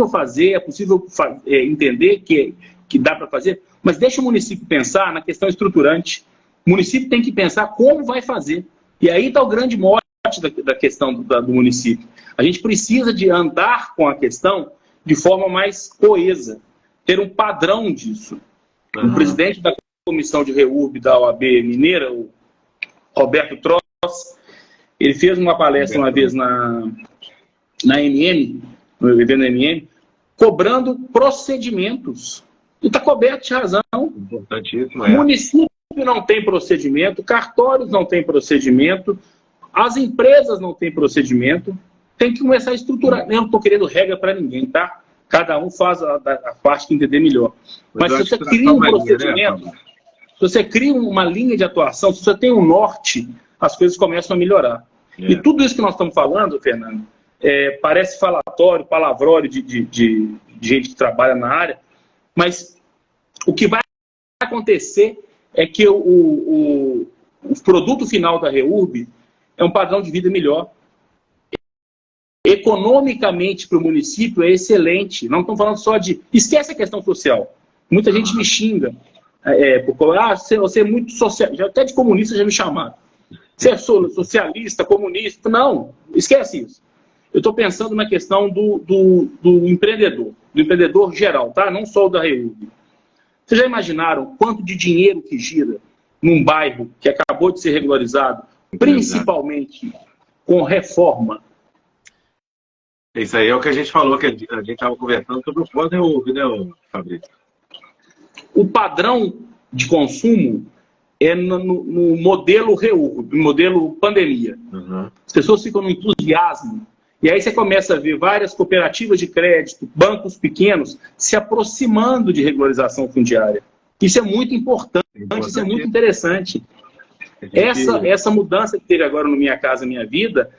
fazer, é possível entender que dá para fazer, mas deixa o município pensar na questão estruturante. O município tem que pensar como vai fazer. E aí está o grande mote da questão do município. A gente precisa de andar com a questão de forma mais coesa, ter um padrão disso. O presidente da comissão de REURB da OAB Mineira, o Roberto Tross, ele fez uma palestra uma vez na MM, no evento MM, cobrando procedimentos. E está coberto de razão. Importantíssimo, O município não tem procedimento, cartórios não tem procedimento, as empresas não têm procedimento. Tem que começar a estruturar. Eu não estou querendo regra para ninguém, tá? Cada um faz a parte que entender melhor. Mas se você cria um procedimento, se você cria uma linha de atuação, se você tem um norte, as coisas começam a melhorar. E tudo isso que nós estamos falando, Fernando, parece falatório, palavrório de gente que trabalha na área, mas o que vai acontecer é que o produto final da REURB é um padrão de vida melhor. Economicamente para o município é excelente. Não estamos falando só de... Esquece a questão social. Muita gente me xinga. Porque, você é muito social. Até de comunista já me chamaram. Você é socialista, comunista. Não, esquece isso. Eu estou pensando na questão do empreendedor geral, tá? Não só o da REURB. Vocês já imaginaram quanto de dinheiro que gira num bairro que acabou de ser regularizado, principalmente com reforma? Isso aí é o que a gente falou, que a gente estava conversando sobre o pós-REURB, né, Fabrício? O padrão de consumo é no modelo REURB, no modelo pandemia. As pessoas ficam no entusiasmo. E aí você começa a ver várias cooperativas de crédito, bancos pequenos, se aproximando de regularização fundiária. Isso é muito importante, isso é muito interessante. Essa mudança que teve agora no Minha Casa Minha Vida,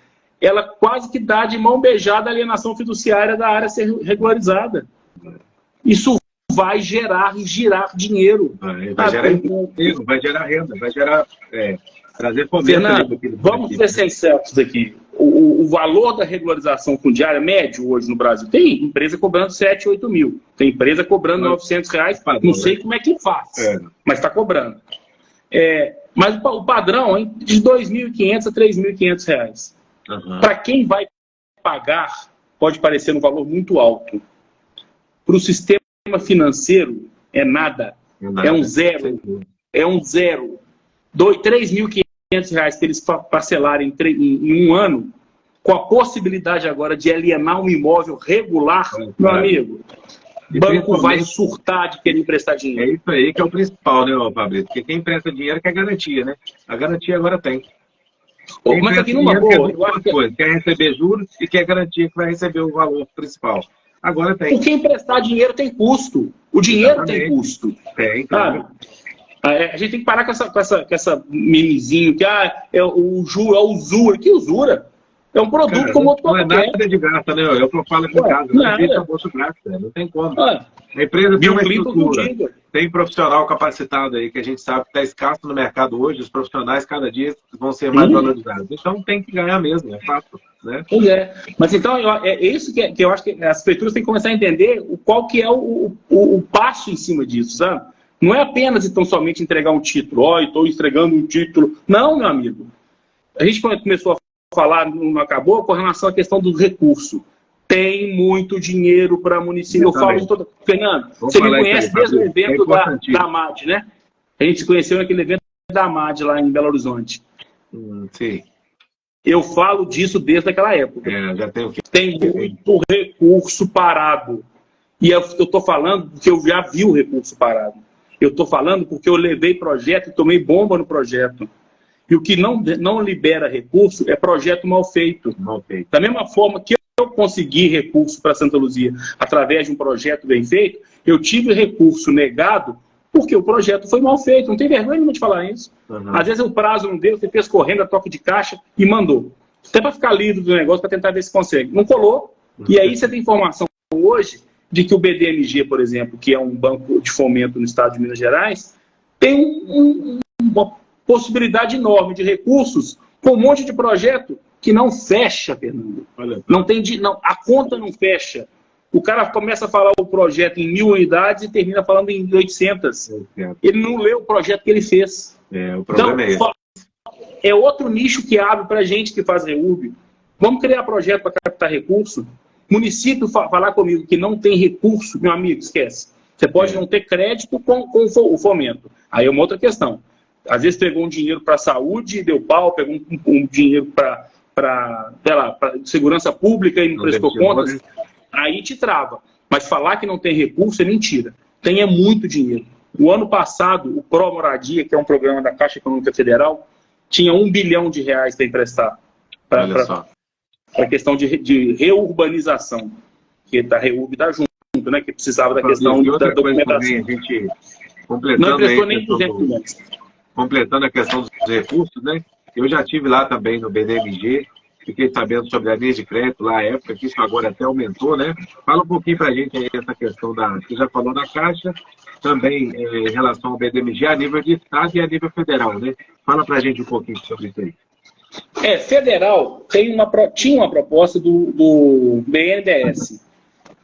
ela quase que dá de mão beijada a alienação fiduciária da área ser regularizada. Isso vai girar dinheiro. Vai gerar emprego, vai gerar renda, vai gerar... trazer fomento. Fernando, vamos ser sinceros aqui. O valor da regularização fundiária médio hoje no Brasil, tem empresa cobrando 7, 8 mil. Tem empresa cobrando R$900. Não sei como é que faz, mas está cobrando. Mas o padrão é de R$2.500 a R$3.500. Para quem vai pagar, pode parecer um valor muito alto. Para o sistema financeiro, é nada. É um zero. É um zero. R$3.500 que eles parcelarem em um ano, com a possibilidade agora de alienar um imóvel regular, meu amigo, o banco vai surtar de querer emprestar dinheiro. É isso aí que é o principal, né, Fabrício? Porque quem empresta dinheiro quer garantia, né? A garantia agora tem. Mas aqui numa boa, eu acho que... quer receber juros e quer garantir que vai receber o valor principal. Agora tem. Porque emprestar dinheiro tem custo. O dinheiro tem custo. Tem, claro. A gente tem que parar com essa mimizinho que é usura. Que usura? É um produto como outro qualquer. Não é nada de graça, né? Eu falo aqui em casa. Não tem como. A empresa tem uma estrutura, tem profissional capacitado aí, que a gente sabe que está escasso no mercado hoje. Os profissionais cada dia vão ser mais valorizados. Então tem que ganhar mesmo, é fácil. Né? Pois é. Mas então é isso que eu acho que as prefeituras têm que começar a entender qual que é o passo em cima disso, sabe? Não é apenas e tão somente entregar um título. Ó, estou entregando um título. Não, meu amigo. A gente começou a falar, não acabou, com relação à questão do recurso. Tem muito dinheiro para município. Eu falo de toda... Fernando, você me conhece desde o evento da AMAD, né? A gente se conheceu naquele evento da AMAD lá em Belo Horizonte. Sim. Eu falo disso desde aquela época. Já tem muito recurso parado. E eu estou falando porque eu já vi o recurso parado. Eu estou falando porque eu levei projeto e tomei bomba no projeto. E o que não libera recurso é projeto mal feito. Da mesma forma que eu consegui recurso para Santa Luzia através de um projeto bem feito, eu tive recurso negado porque o projeto foi mal feito. Não tem vergonha nenhuma de falar isso. Às vezes o prazo não deu, você fez correndo a toque de caixa e mandou. Até para ficar livre do negócio, para tentar ver se consegue. Não colou. E aí você tem informação hoje de que o BDMG, por exemplo, que é um banco de fomento no estado de Minas Gerais, tem uma possibilidade enorme de recursos com um monte de projeto que não fecha, Fernando. A conta não fecha. O cara começa a falar o projeto em 1.000 unidades e termina falando em 800. Ele não leu o projeto que ele fez. O problema é esse. É outro nicho que abre para gente que faz REURB. Vamos criar projeto para captar recurso. Município falar comigo que não tem recurso, meu amigo, esquece. Você pode não ter crédito com o fomento. Aí é uma outra questão. Às vezes pegou um dinheiro para saúde, deu pau, pegou um dinheiro para segurança pública e não prestou contas. Aí te trava. Mas falar que não tem recurso é mentira. Tem muito dinheiro. O ano passado, o Pro Moradia, que é um programa da Caixa Econômica Federal, tinha R$1 bilhão para emprestar para a questão de reurbanização, que da REURB está junto, né? Que precisava da questão da documentação. Não emprestou nem 200 milhões. Completando a questão dos recursos, né? Eu já estive lá também no BDMG, fiquei sabendo sobre a linha de crédito lá à época, que isso agora até aumentou, né? Fala um pouquinho para a gente aí essa questão você já falou da Caixa, também em relação ao BDMG a nível de estado e a nível federal, né? Fala para a gente um pouquinho sobre isso aí. Federal tinha uma proposta do BNDES.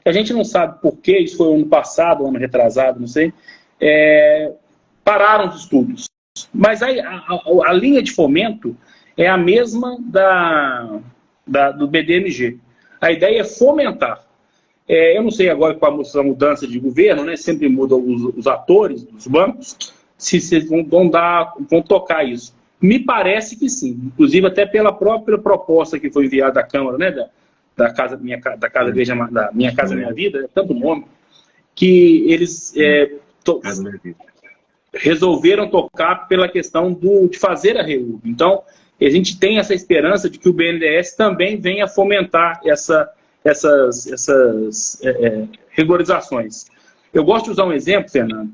A gente não sabe por que, isso foi ano passado, ano retrasado, não sei. Pararam os estudos. Mas aí, a linha de fomento é a mesma do BDMG. A ideia é fomentar. Eu não sei agora com a mudança de governo, né, sempre mudam os atores dos bancos, se vocês vão tocar isso. Me parece que sim. Inclusive até pela própria proposta que foi enviada da Câmara, né, da Casa Minha Casa Minha Vida, é tanto nome, que eles resolveram tocar pela questão de fazer a REURB. Então, a gente tem essa esperança de que o BNDES também venha fomentar essas regularizações. Eu gosto de usar um exemplo, Fernando,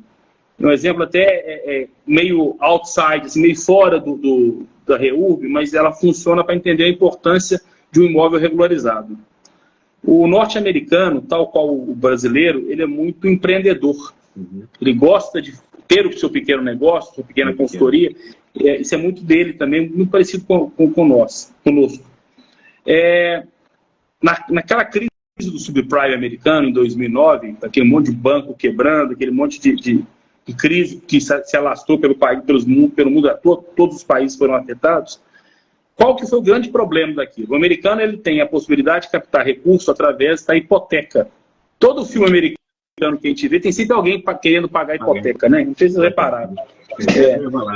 um exemplo até meio outside, assim, meio fora da REURB, mas ela funciona para entender a importância de um imóvel regularizado. O norte-americano, tal qual o brasileiro, ele é muito empreendedor. Ele gosta de ter o seu pequeno negócio, sua pequena consultoria. Isso é muito dele também, muito parecido conosco. Naquela crise do subprime americano, em 2009, aquele monte de banco quebrando, aquele monte de crise que se alastrou pelo mundo todo, todos os países foram afetados. Qual que foi o grande problema daquilo? O americano ele tem a possibilidade de captar recursos através da hipoteca. Todo filme americano que a gente vê, tem sempre alguém querendo pagar a hipoteca, né? Não sei se vocês repararam.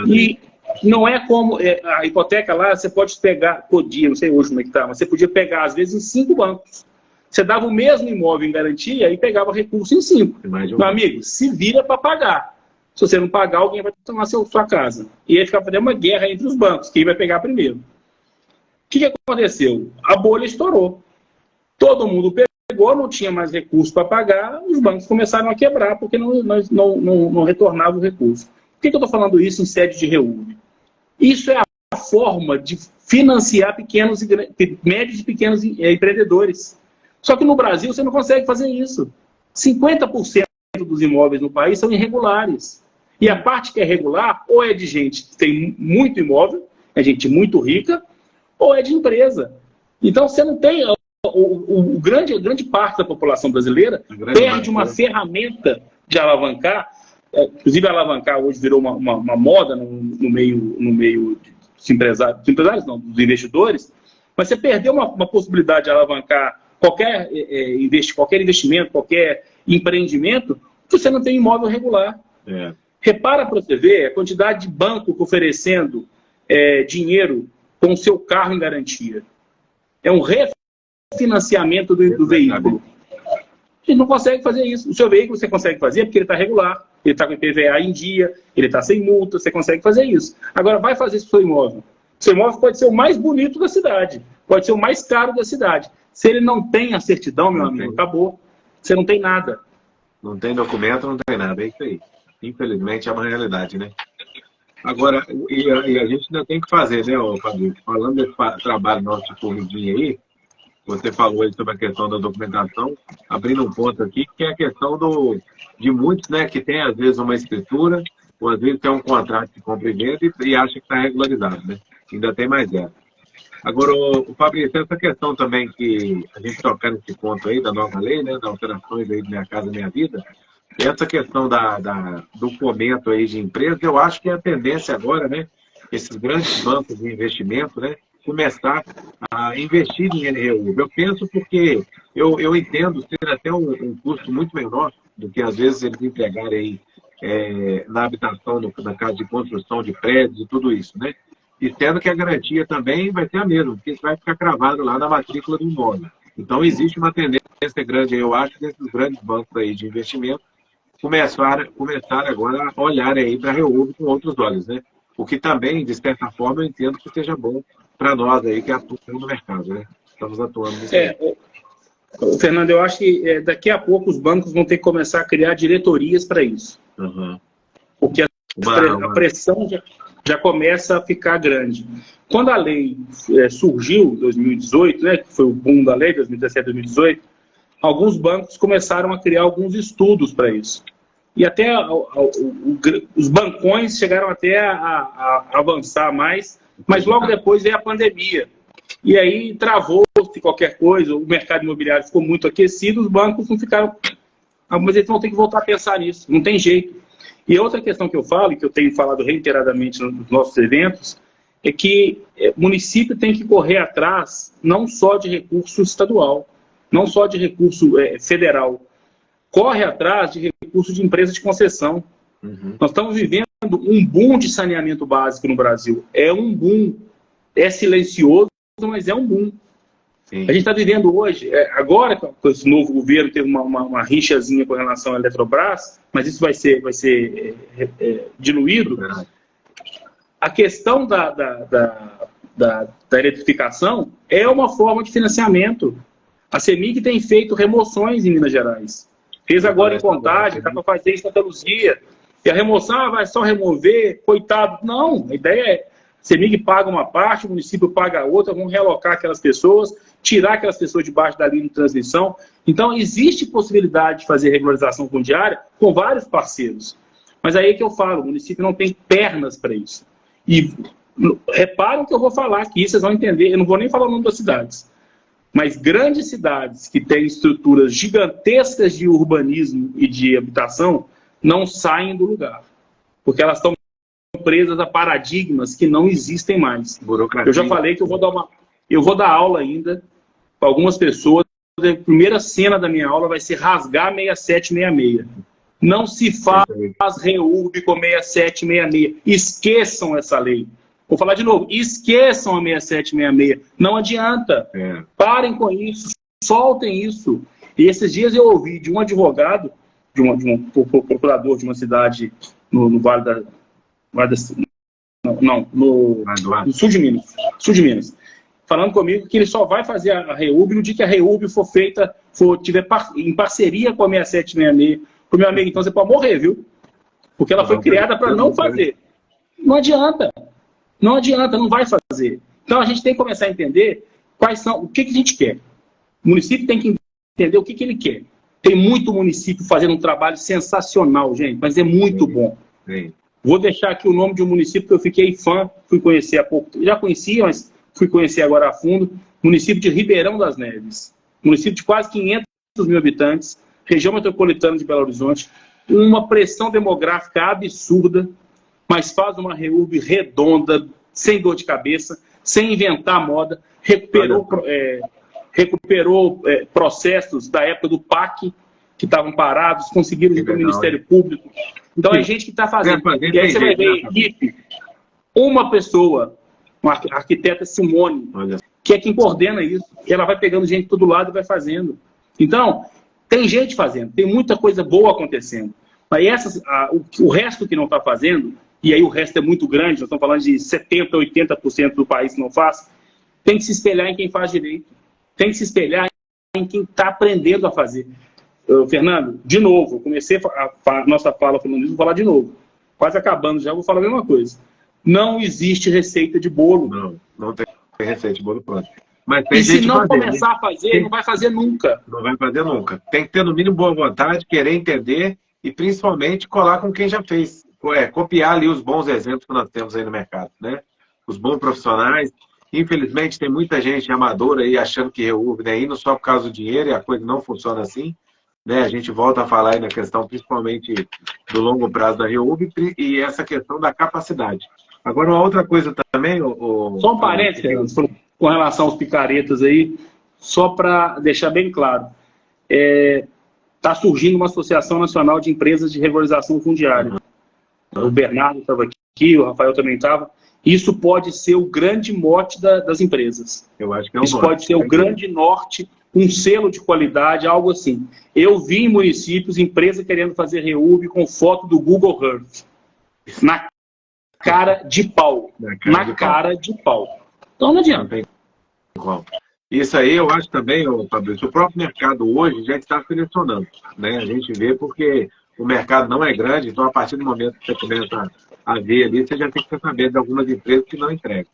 E não é como... a hipoteca lá, você pode pegar, não sei hoje como é que tá, mas você podia pegar, às vezes, em 5 bancos. Você dava o mesmo imóvel em garantia e pegava recurso em 5. Meu amigo, se vira para pagar. Se você não pagar, alguém vai tomar sua casa. E aí ficar fazendo uma guerra entre os bancos, quem vai pegar primeiro. O que aconteceu? A bolha estourou. Todo mundo pegou, não tinha mais recurso para pagar, os bancos começaram a quebrar porque não retornava o recurso. Por que eu estou falando isso em sede de REURB? Isso é a forma de financiar médios e pequenos empreendedores. Só que no Brasil você não consegue fazer isso. 50% dos imóveis no país são irregulares. E a parte que é regular, ou é de gente que tem muito imóvel, é gente muito rica, ou é de empresa. Então você não tem... grande parte da população brasileira perde uma ferramenta de alavancar inclusive alavancar hoje virou uma moda no meio dos empresários não, dos investidores, mas você perdeu uma possibilidade de alavancar qualquer investimento, qualquer empreendimento, que você não tem imóvel regular. Repara para você ver a quantidade de banco oferecendo dinheiro com o seu carro em garantia. É um refinanciamento do veículo. A gente não consegue fazer isso. O seu veículo você consegue fazer porque ele está regular, ele está com IPVA em dia, ele está sem multa, você consegue fazer isso. Agora, vai fazer isso com o seu imóvel. O seu imóvel pode ser o mais bonito da cidade, pode ser o mais caro da cidade. Se ele não tem a certidão, meu amigo, acabou. Você não tem nada. Não tem documento, não tem nada. É isso aí. Infelizmente, é uma realidade, né? Agora, e a gente ainda tem que fazer, né, Fabio? Falando desse trabalho nosso de corridinha aí, você falou aí sobre a questão da documentação, abrindo um ponto aqui, que é a questão de muitos, né, que tem às vezes uma escritura, ou às vezes tem um contrato de compra e venda e acha que está regularizado, né? Ainda tem mais essa. Agora, o Fabrício, essa questão também que a gente tocar nesse ponto aí da nova lei, né, das alterações aí de Minha Casa Minha Vida, essa questão do fomento aí de empresas, eu acho que é a tendência agora, né, esses grandes bancos de investimento, né, começar a investir dinheiro em reúbe. Eu penso porque eu entendo ter até um custo muito menor do que às vezes eles entregarem aí na habitação, na casa de construção de prédios e tudo isso, né? E tendo que a garantia também vai ser a mesma, porque isso vai ficar cravado lá na matrícula do imóvel. Então existe uma tendência grande, eu acho, desses grandes bancos aí de investimento começar agora a olhar aí para a reúbe com outros olhos, né? O que também, de certa forma, eu entendo que seja bom para nós aí que atuamos no mercado, né? Estamos atuando nisso. Fernando, eu acho que daqui a pouco os bancos vão ter que começar a criar diretorias para isso. Porque a pressão já começa a ficar grande. Quando a lei surgiu em 2018, né, que foi o boom da lei, 2017, 2018, alguns bancos começaram a criar alguns estudos para isso. E até os bancões chegaram até a avançar mais, mas logo depois veio a pandemia. E aí travou-se qualquer coisa, o mercado imobiliário ficou muito aquecido, os bancos não ficaram... Mas eles vão ter que voltar a pensar nisso, não tem jeito. E outra questão que eu falo, e que eu tenho falado reiteradamente nos nossos eventos, é que o município tem que correr atrás não só de recurso estadual, não só de recurso federal, corre atrás de recurso de empresa de concessão. Nós estamos vivendo um boom de saneamento básico no Brasil. É um boom. É silencioso, mas é um boom. Sim. A gente está vivendo hoje, agora com esse novo governo, teve uma rixazinha com relação à Eletrobras, mas isso vai ser diluído. A questão da eletrificação é uma forma de financiamento. A CEMIG tem feito remoções em Minas Gerais. Fez agora em Contagem, está para fazer em Santa Luzia. E a remoção vai só remover, coitado. Não, a ideia é, a CEMIG paga uma parte, o município paga a outra, vamos realocar aquelas pessoas, tirar aquelas pessoas debaixo da linha de transmissão. Então, existe possibilidade de fazer regularização fundiária com vários parceiros. Mas aí é que eu falo, o município não tem pernas para isso. E reparem que eu vou falar aqui, vocês vão entender, eu não vou nem falar o nome das cidades. Mas grandes cidades que têm estruturas gigantescas de urbanismo e de habitação não saem do lugar. Porque elas estão presas a paradigmas que não existem mais. Burocracia. Eu já falei que eu vou dar aula ainda para algumas pessoas. A primeira cena da minha aula vai ser rasgar 6766. Não se faz reúbe com 6766. Esqueçam essa lei. Vou falar de novo. Esqueçam a 6766. Não adianta. Parem com isso. Soltem isso. E esses dias eu ouvi de um advogado, de um procurador de uma cidade no Vale da... no sul de Minas. Falando comigo que ele só vai fazer a reúbe no dia que a reúbe tiver em parceria com a 6766. Pro meu amigo, então você pode morrer, viu? Porque ela foi criada para não fazer. Não adianta. Não adianta, não vai fazer. Então a gente tem que começar a entender o que a gente quer. O município tem que entender o que ele quer. Tem muito município fazendo um trabalho sensacional, gente, mas é muito bom. Sim. Vou deixar aqui o nome de um município que eu fiquei fã, fui conhecer há pouco, já conhecia, mas fui conhecer agora a fundo, município de Ribeirão das Neves. Município de quase 500 mil habitantes, região metropolitana de Belo Horizonte. uma pressão demográfica absurda, mas faz uma REURB redonda, sem dor de cabeça, sem inventar moda, recuperou processos da época do PAC, que estavam parados, conseguiram ir para o Ministério Público. Então, é gente que está fazendo. E aí você vai ver a equipe, uma pessoa, uma arquiteta Simone, que é quem coordena isso, e ela vai pegando gente de todo lado e vai fazendo. Então, tem gente fazendo, tem muita coisa boa acontecendo. Mas o resto que não está fazendo, e aí o resto é muito grande, nós estamos falando de 70%, 80% do país que não faz, tem que se espelhar em quem faz direito. Tem que se espelhar em quem está aprendendo a fazer. Fernando, de novo, eu comecei a nossa fala falando isso, vou falar de novo. Quase acabando já, vou falar a mesma coisa. Não existe receita de bolo. Não tem receita de bolo pronto. Mas e se não começar a fazer, não vai fazer nunca. Não vai fazer nunca. Tem que ter, no mínimo, boa vontade, querer entender e, principalmente, colar com quem já fez. Copiar ali os bons exemplos que nós temos aí no mercado, né? Os bons profissionais. Infelizmente, tem muita gente amadora aí achando que REURB, né? Indo só por causa do dinheiro, e a coisa não funciona assim. Né? A gente volta a falar aí na questão, principalmente, do longo prazo da REURB e essa questão da capacidade. Agora, uma outra coisa também... Só um parênteses, com relação aos picaretas aí, só para deixar bem claro. Está surgindo uma Associação Nacional de Empresas de Regularização Fundiária. O Bernardo estava aqui, o Rafael também estava. Isso pode ser o grande mote das empresas. Eu acho que é Isso pode ser o grande norte, um selo de qualidade, algo assim. Eu vi em municípios, empresa querendo fazer REURB com foto do Google Earth. Na cara de pau. Na cara de pau. Então não adianta. Isso aí eu acho também, Fabrício, o próprio mercado hoje já está selecionando. Né? A gente vê porque o mercado não é grande, então a partir do momento que você começa a ver ali, você já tem que saber de algumas empresas que não entregam.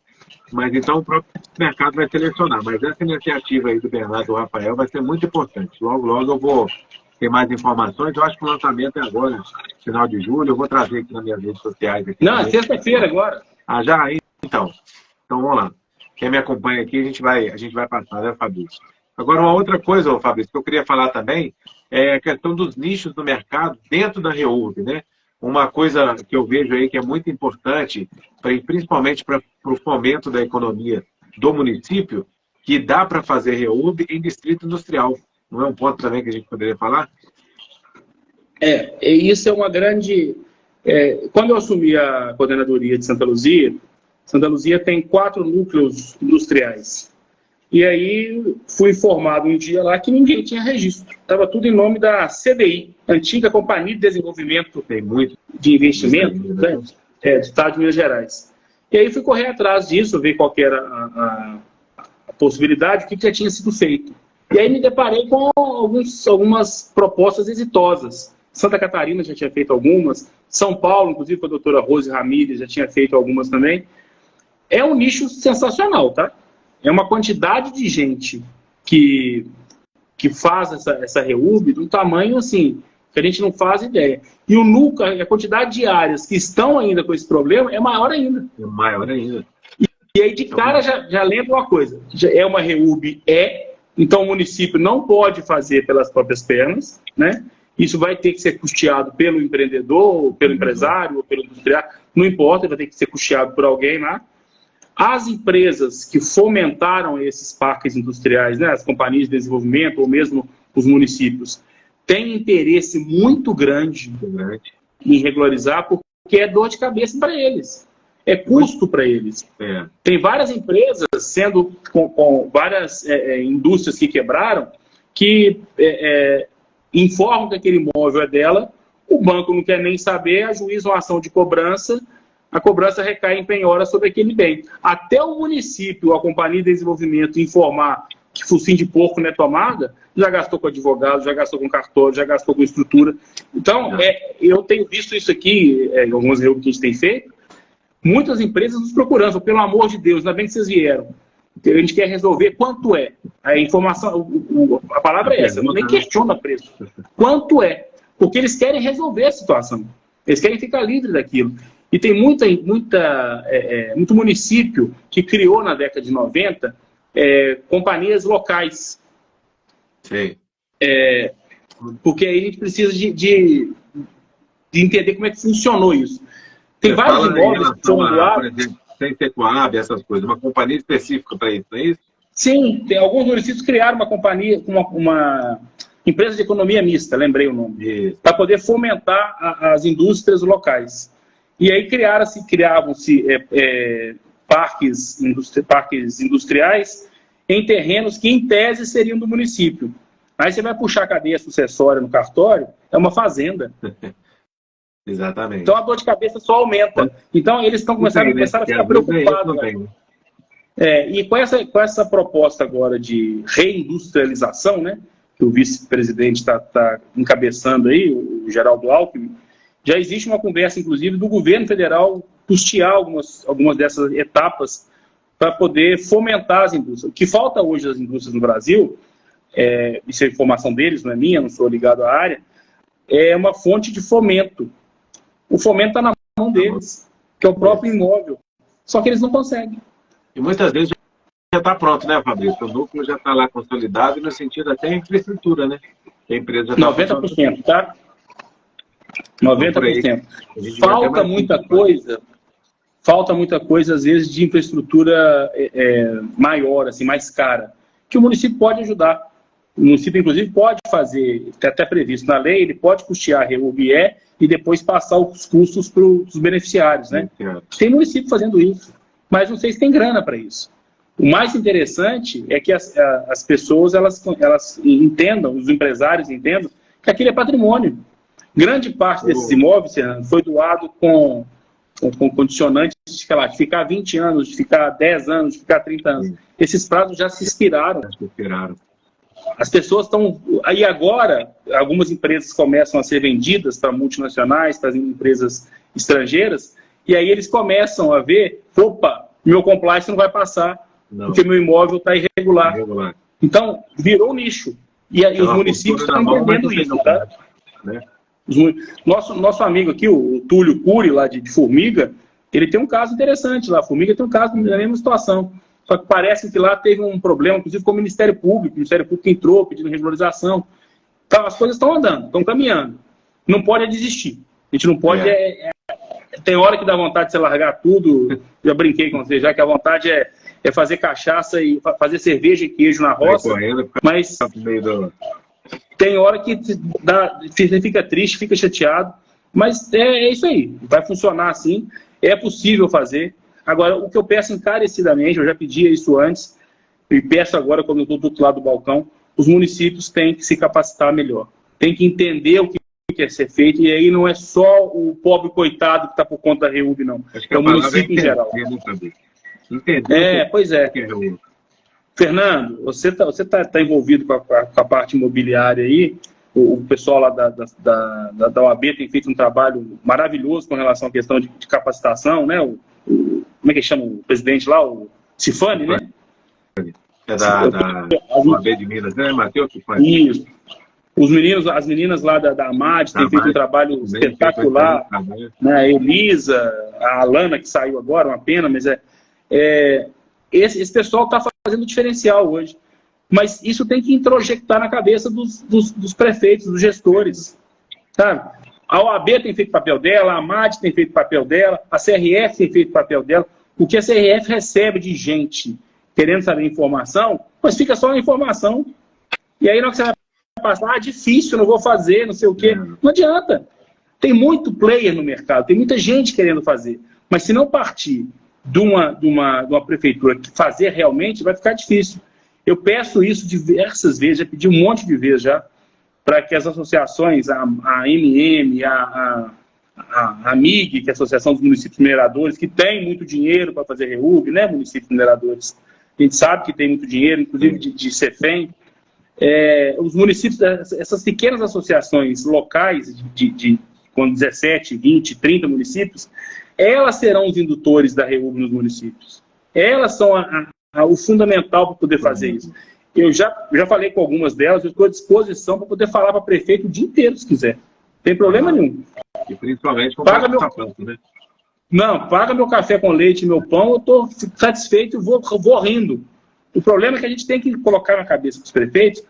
Mas então o próprio mercado vai selecionar. Mas essa iniciativa aí do Bernardo e do Rafael vai ser muito importante. Logo, logo eu vou ter mais informações. Eu acho que o lançamento é agora, final de julho. Eu vou trazer aqui nas minhas redes sociais. Aqui não, é sexta-feira agora. Ah, já? Então vamos lá. Quem me acompanha aqui, a gente vai passar, né, Fabrício? Agora, uma outra coisa, Fabrício, que eu queria falar também é a questão dos nichos do mercado dentro da REURB, né? Uma coisa que eu vejo aí que é muito importante, principalmente para o fomento da economia do município, que dá para fazer REURB em distrito industrial. Não é um ponto também que a gente poderia falar? Isso é uma grande... quando eu assumi a coordenadoria de Santa Luzia tem 4 núcleos industriais. E aí fui informado um dia lá que ninguém tinha registro. Estava tudo em nome da CDI, antiga Companhia de Desenvolvimento de Investimento, né? Do Estado de Minas Gerais. E aí fui correr atrás disso, ver qual que era a possibilidade, o que já tinha sido feito. E aí me deparei com algumas propostas exitosas. Santa Catarina já tinha feito algumas, São Paulo, inclusive com a doutora Rose Ramírez, já tinha feito algumas também. É um nicho sensacional, tá? É uma quantidade de gente que faz essa REURB de um tamanho assim, que a gente não faz ideia. E o NUCA, a quantidade de áreas que estão ainda com esse problema é maior ainda. É maior ainda. E aí de cara já lembra uma coisa, é uma REURB, então o município não pode fazer pelas próprias pernas, né? Isso vai ter que ser custeado pelo empreendedor, ou pelo empresário, ou pelo industrial, não importa, vai ter que ser custeado por alguém lá. As empresas que fomentaram esses parques industriais, né, as companhias de desenvolvimento, ou mesmo os municípios, têm interesse muito grande em regularizar, porque é dor de cabeça para eles. É custo para eles. Tem várias empresas, sendo com várias indústrias que quebraram, que informam que aquele imóvel é dela, o banco não quer nem saber, ajuiza uma ação de cobrança, a cobrança recai em penhora sobre aquele bem. Até o município, a Companhia de Desenvolvimento, informar que focinho de porco não é tomada, já gastou com advogado, já gastou com cartório, já gastou com estrutura. Então, eu tenho visto isso aqui, em algumas reuniões que a gente tem feito, muitas empresas nos procurando, pelo amor de Deus, ainda bem que vocês vieram. A gente quer resolver quanto é. A informação, a palavra é essa, nem questiona preço. Quanto é? Porque eles querem resolver a situação. Eles querem ficar livres daquilo. E tem muito município que criou na década de 90 companhias locais. Sim. Porque aí a gente precisa de de entender como é que funcionou isso. Tem Você vários fala imóveis que foram por doados. exemplo, sem ter Coab, essas coisas, uma companhia específica para isso, não é isso? Sim, tem alguns municípios criaram uma companhia, uma empresa de economia mista, lembrei o nome, para poder fomentar as indústrias locais. E aí criavam-se parques industriais em terrenos que, em tese, seriam do município. Aí você vai puxar a cadeia sucessória no cartório, é uma fazenda. Exatamente. Então a dor de cabeça só aumenta. Então eles estão começando a ficar preocupados. E com essa proposta agora de reindustrialização, né, que o vice-presidente está encabeçando aí, o Geraldo Alckmin, já existe uma conversa, inclusive, do governo federal custear algumas dessas etapas para poder fomentar as indústrias. O que falta hoje às indústrias no Brasil, isso é informação deles, não é minha, não sou ligado à área, é uma fonte de fomento. O fomento está na mão deles, que é o próprio imóvel. Só que eles não conseguem. E muitas vezes já está pronto, né, Fabrício? O núcleo já está lá consolidado no sentido até infraestrutura, né? A empresa já 90%, tá? 90%. Falta muita coisa, às vezes, de infraestrutura maior, assim, mais cara, que o município pode ajudar. O município, inclusive, pode fazer, está até previsto na lei, ele pode custear a REUB-E e depois passar os custos para os beneficiários, né? Tem município fazendo isso, mas não sei se tem grana para isso. O mais interessante é que as pessoas elas entendam, os empresários entendam, que aquilo é patrimônio. Grande parte desses imóveis, Fernando, foi doado com condicionantes de ficar 20 anos, de ficar 10 anos, de ficar 30 anos. Esses prazos já se expiraram. As pessoas estão... Aí agora, algumas empresas começam a ser vendidas para multinacionais, para empresas estrangeiras, e aí eles começam a ver, opa, meu compliance não vai passar, porque meu imóvel está irregular. Então, virou nicho. E os municípios estão entendendo isso, tá? Né? Nosso amigo aqui, o Túlio Cury, lá de Formiga, ele tem um caso interessante lá. Formiga tem um caso na mesma situação. Só que parece que lá teve um problema, inclusive com o Ministério Público. O Ministério Público entrou pedindo regularização. Então, as coisas estão andando, estão caminhando. Não pode desistir. A gente não pode... Tem hora que dá vontade de você largar tudo. Já brinquei com você, já que a vontade é fazer cachaça e fazer cerveja e queijo na roça. Mas tem hora que você fica triste, fica chateado. Mas é isso aí. Vai funcionar assim. É possível fazer. Agora, o que eu peço encarecidamente, eu já pedia isso antes, e peço agora, quando eu estou do outro lado do balcão, os municípios têm que se capacitar melhor. Tem que entender o que quer ser feito, e aí não é só o pobre coitado que está por conta da REUB, não. É o município em geral. Pois é. Fernando, você tá envolvido com a parte imobiliária aí. O pessoal lá da OAB tem feito um trabalho maravilhoso com relação à questão de capacitação, né? Como é que chama o presidente lá? O Cifani, né? É da OAB de Minas, né? Matheus Cifani. Isso. As meninas lá da AMAD têm feito um trabalho espetacular. Né? A Elisa, a Alana, que saiu agora, uma pena, mas esse pessoal está fazendo diferencial hoje. Mas isso tem que introjectar na cabeça dos prefeitos, dos gestores. Sabe? A OAB tem feito o papel dela, a AMAD tem feito o papel dela, a CRF tem feito o papel dela. O que a CRF recebe de gente querendo saber informação, mas fica só na informação. E aí, na hora que você vai passar, difícil, não vou fazer, não sei o quê. Não adianta. Tem muito player no mercado, tem muita gente querendo fazer. Mas se não partir de uma prefeitura que fazer realmente, vai ficar difícil. Eu peço isso diversas vezes, já pedi um monte de vezes já, para que as associações, a MM, a MIG, que é a Associação dos Municípios Mineradores, que tem muito dinheiro para fazer REUB, né, municípios mineradores. A gente sabe que tem muito dinheiro, inclusive de CEFEM. Os municípios, essas pequenas associações locais, com 17, 20, 30 municípios, elas serão os indutores da REUB nos municípios. Elas são o fundamental para poder fazer isso. Eu já falei com algumas delas, eu estou à disposição para poder falar para o prefeito o dia inteiro, se quiser. Não tem problema nenhum. E principalmente com né? Não, paga meu café com leite e meu pão, eu estou satisfeito e vou rindo. O problema é que a gente tem que colocar na cabeça dos prefeitos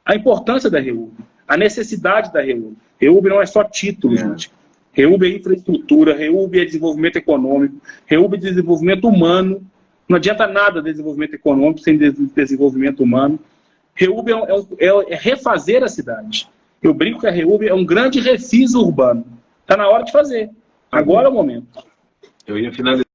a importância da REUB, a necessidade da REUB. REUB não é só título, gente. REUB é infraestrutura, REUB é desenvolvimento econômico, REUB é desenvolvimento humano. Não adianta nada desenvolvimento econômico sem desenvolvimento humano. REUB é refazer a cidade. Eu brinco que a REUB é um grande refis urbano. Está na hora de fazer. Agora é o momento. Eu ia finalizar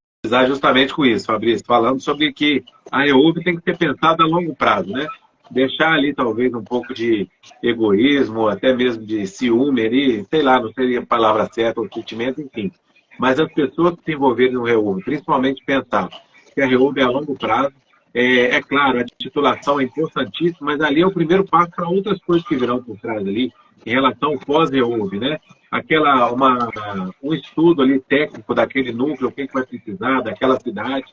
justamente com isso, Fabrício, falando sobre que a REUB tem que ser pensada a longo prazo, né? Deixar ali talvez um pouco de egoísmo, até mesmo de ciúme ali, sei lá, não seria a palavra certa, ou sentimento, enfim. Mas as pessoas que se envolverem no REUB, principalmente pensar que a REUB é a longo prazo, é claro, a titulação é importantíssima, mas ali é o primeiro passo para outras coisas que virão por trás ali, em relação ao pós-REUB, né? Um estudo ali técnico daquele núcleo, o que vai precisar, daquela cidade,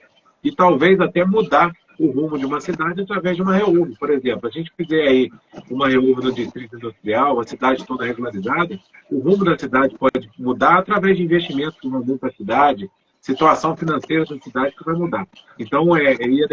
e talvez até mudar o rumo de uma cidade através de uma REUB, por exemplo. A gente fizer aí uma REUB no Distrito Industrial, a cidade toda regularizada, o rumo da cidade pode mudar através de investimentos que vão vir para a cidade, situação financeira da cidade que vai mudar. Então, eu ia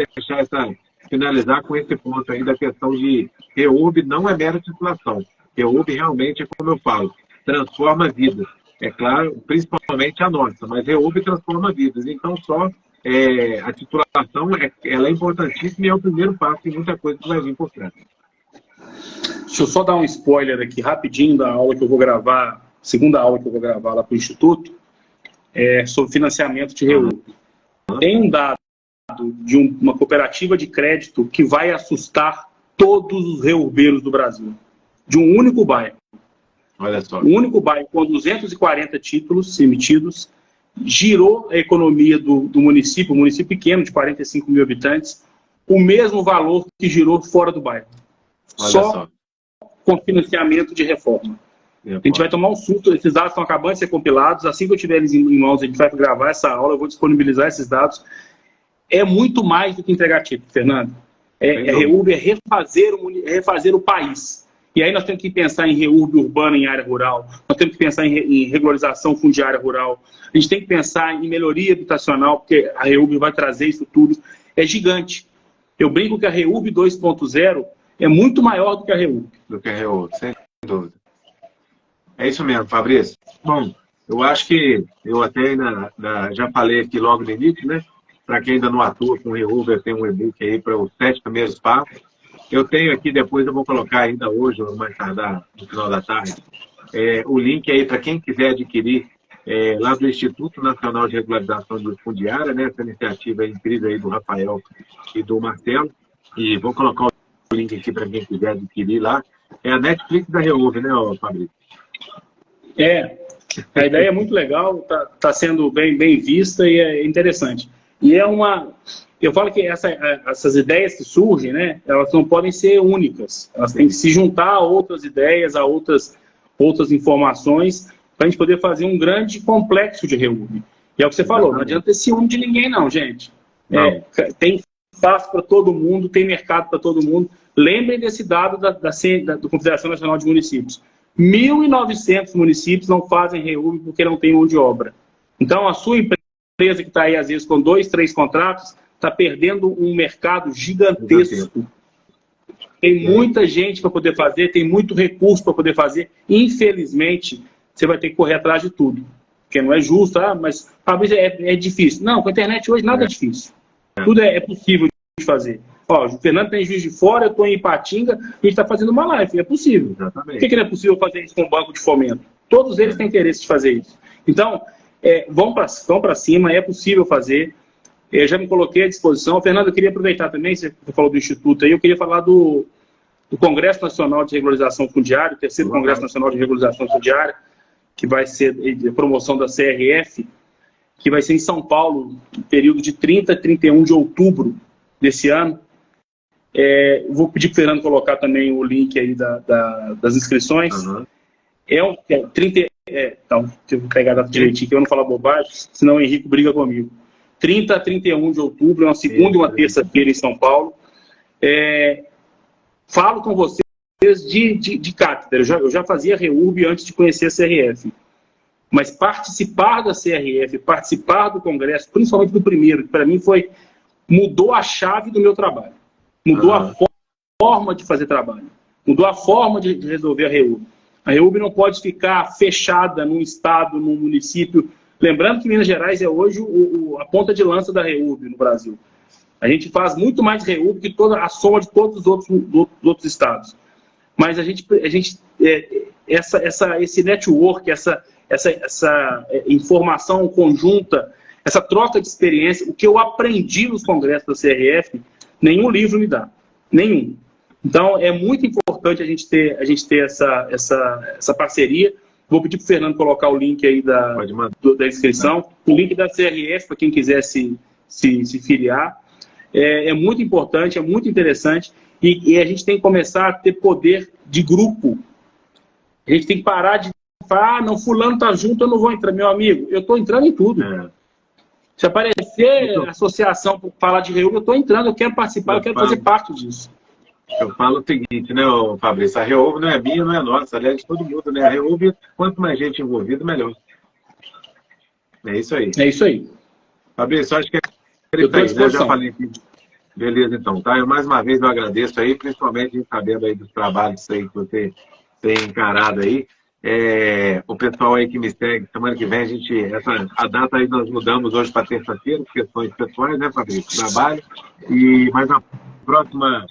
finalizar com esse ponto aí da questão de REUB não é mera titulação. REUB realmente, é como eu falo, transforma vidas. É claro, principalmente a nossa, mas REUB transforma vidas. Então, a titulação ela é importantíssima e é o primeiro passo em muita coisa que vai vir por trás. Deixa eu só dar um spoiler aqui rapidinho da aula que eu vou gravar, segunda aula que eu vou gravar lá para o Instituto, sobre financiamento de REUB. Tem um dado de uma cooperativa de crédito que vai assustar todos os REUBeiros do Brasil. De um único bairro. Olha só. Um único bairro com 240 títulos emitidos, girou a economia do município, um município pequeno, de 45 mil habitantes, o mesmo valor que girou fora do bairro. Só com financiamento de reforma. A gente vai tomar um susto, esses dados estão acabando de ser compilados, assim que eu tiver eles em mãos, a gente vai gravar essa aula, eu vou disponibilizar esses dados. É muito mais do que entregar título, Fernando. REUB é refazer o país. E aí nós temos que pensar em REUB urbana em área rural, nós temos que pensar em regularização fundiária rural, a gente tem que pensar em melhoria habitacional, porque a REUB vai trazer isso tudo. É gigante. Eu brinco que a REUB 2.0 é muito maior do que a REUB. Do que a REUB, sem dúvida. É isso mesmo, Fabrício. Bom, eu acho que eu até já falei aqui logo no início, né? Para quem ainda não atua com REUB, eu tenho um e-book aí para os 7 primeiros passos. Eu tenho aqui, depois eu vou colocar ainda hoje, ou mais tardar, no final da tarde, o link aí para quem quiser adquirir lá do Instituto Nacional de Regularização Fundiária, né? Essa iniciativa incrível aí do Rafael e do Marcelo. E vou colocar o link aqui para quem quiser adquirir lá. É a Netflix da REUB, né, Fabrício? A ideia é muito legal, tá sendo bem vista e é interessante. E eu falo que essas ideias que surgem, né, elas não podem ser únicas. Elas têm que se juntar a outras ideias, a outras informações, para a gente poder fazer um grande complexo de REUB. E é o que você falou, não adianta ter ciúme de ninguém não, gente. Tem espaço para todo mundo, tem mercado para todo mundo. Lembrem desse dado da Confederação Nacional de Municípios. 1.900 municípios não fazem REUB porque não tem mão de obra. Então, a sua empresa que está aí, às vezes, com 2, 3 contratos, está perdendo um mercado gigantesco. Tem muita gente para poder fazer, tem muito recurso para poder fazer. Infelizmente, você vai ter que correr atrás de tudo. Porque não é justo, mas talvez é difícil. Não, com a internet hoje nada é difícil. Tudo é possível de fazer. Ó, o Fernando tem Juiz de Fora, eu estou em Ipatinga, a gente está fazendo uma live. É possível. Exatamente. Por que não é possível fazer isso com o Banco de Fomento? Todos eles têm interesse de fazer isso. Então, vão para cima, é possível fazer. Eu já me coloquei à disposição. Fernando, eu queria aproveitar também, você falou do Instituto aí, eu queria falar do Congresso Nacional de Regularização Fundiária, o terceiro Congresso Nacional de Regularização Fundiária, que vai ser de promoção da CRF, que vai ser em São Paulo, no período de 30 a 31 de outubro desse ano. Vou pedir para o Fernando colocar também o link aí das inscrições. Uhum. Então, deixa eu pegar a data direitinho, que eu não falar bobagem, senão o Henrique briga comigo. 30 a 31 de outubro, é uma segunda e uma terça-feira em São Paulo. Falo com vocês de cátedra. Eu já fazia REUB antes de conhecer a CRF. Mas participar da CRF, participar do Congresso, principalmente do primeiro, que para mim mudou a chave do meu trabalho. Mudou a forma de fazer trabalho. Mudou a forma de resolver a REUB. A REUB não pode ficar fechada num estado, num município. Lembrando que Minas Gerais é hoje a ponta de lança da REUB no Brasil. A gente faz muito mais REUB que toda a soma de todos os outros estados. Mas esse network, essa informação conjunta, essa troca de experiência, o que eu aprendi nos congressos da CRF, nenhum livro me dá. Nenhum. Então, é muito importante a gente ter essa parceria. Vou pedir para o Fernando colocar o link aí da inscrição, o link da CRF, para quem quiser se filiar. É muito importante, é muito interessante. E a gente tem que começar a ter poder de grupo. A gente tem que parar de falar, não, fulano está junto, eu não vou entrar. Meu amigo, eu estou entrando em tudo. Se aparecer associação para falar de REUB, eu estou entrando, eu quero participar, eu quero fazer parte disso. Eu falo o seguinte, né, Fabrício? A REUB não é minha, não é nossa, aliás, de todo mundo, né? A REUB, quanto mais gente envolvida, melhor. É isso aí. É isso aí. Fabrício, acho que eu já falei aqui. Beleza, então, tá? Eu, mais uma vez, eu agradeço aí, principalmente sabendo aí dos trabalhos aí que você tem encarado aí. O pessoal aí que me segue, semana que vem a data aí nós mudamos hoje para terça-feira, por questões pessoais, né, Fabrício? Trabalho. Mas na próxima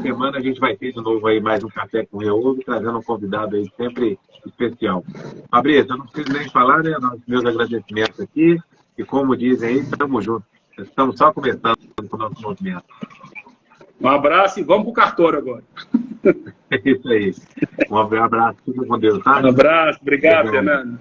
semana a gente vai ter de novo aí mais um Café com REUB, trazendo um convidado aí sempre especial. Fabrício, eu não preciso nem falar, né? Meus agradecimentos aqui. E como dizem aí, estamos juntos. Estamos só começando com o nosso movimento. Um abraço e vamos para o cartório agora. É isso aí. Um abraço, fica com Deus, tá? Um abraço, obrigado, Fernando.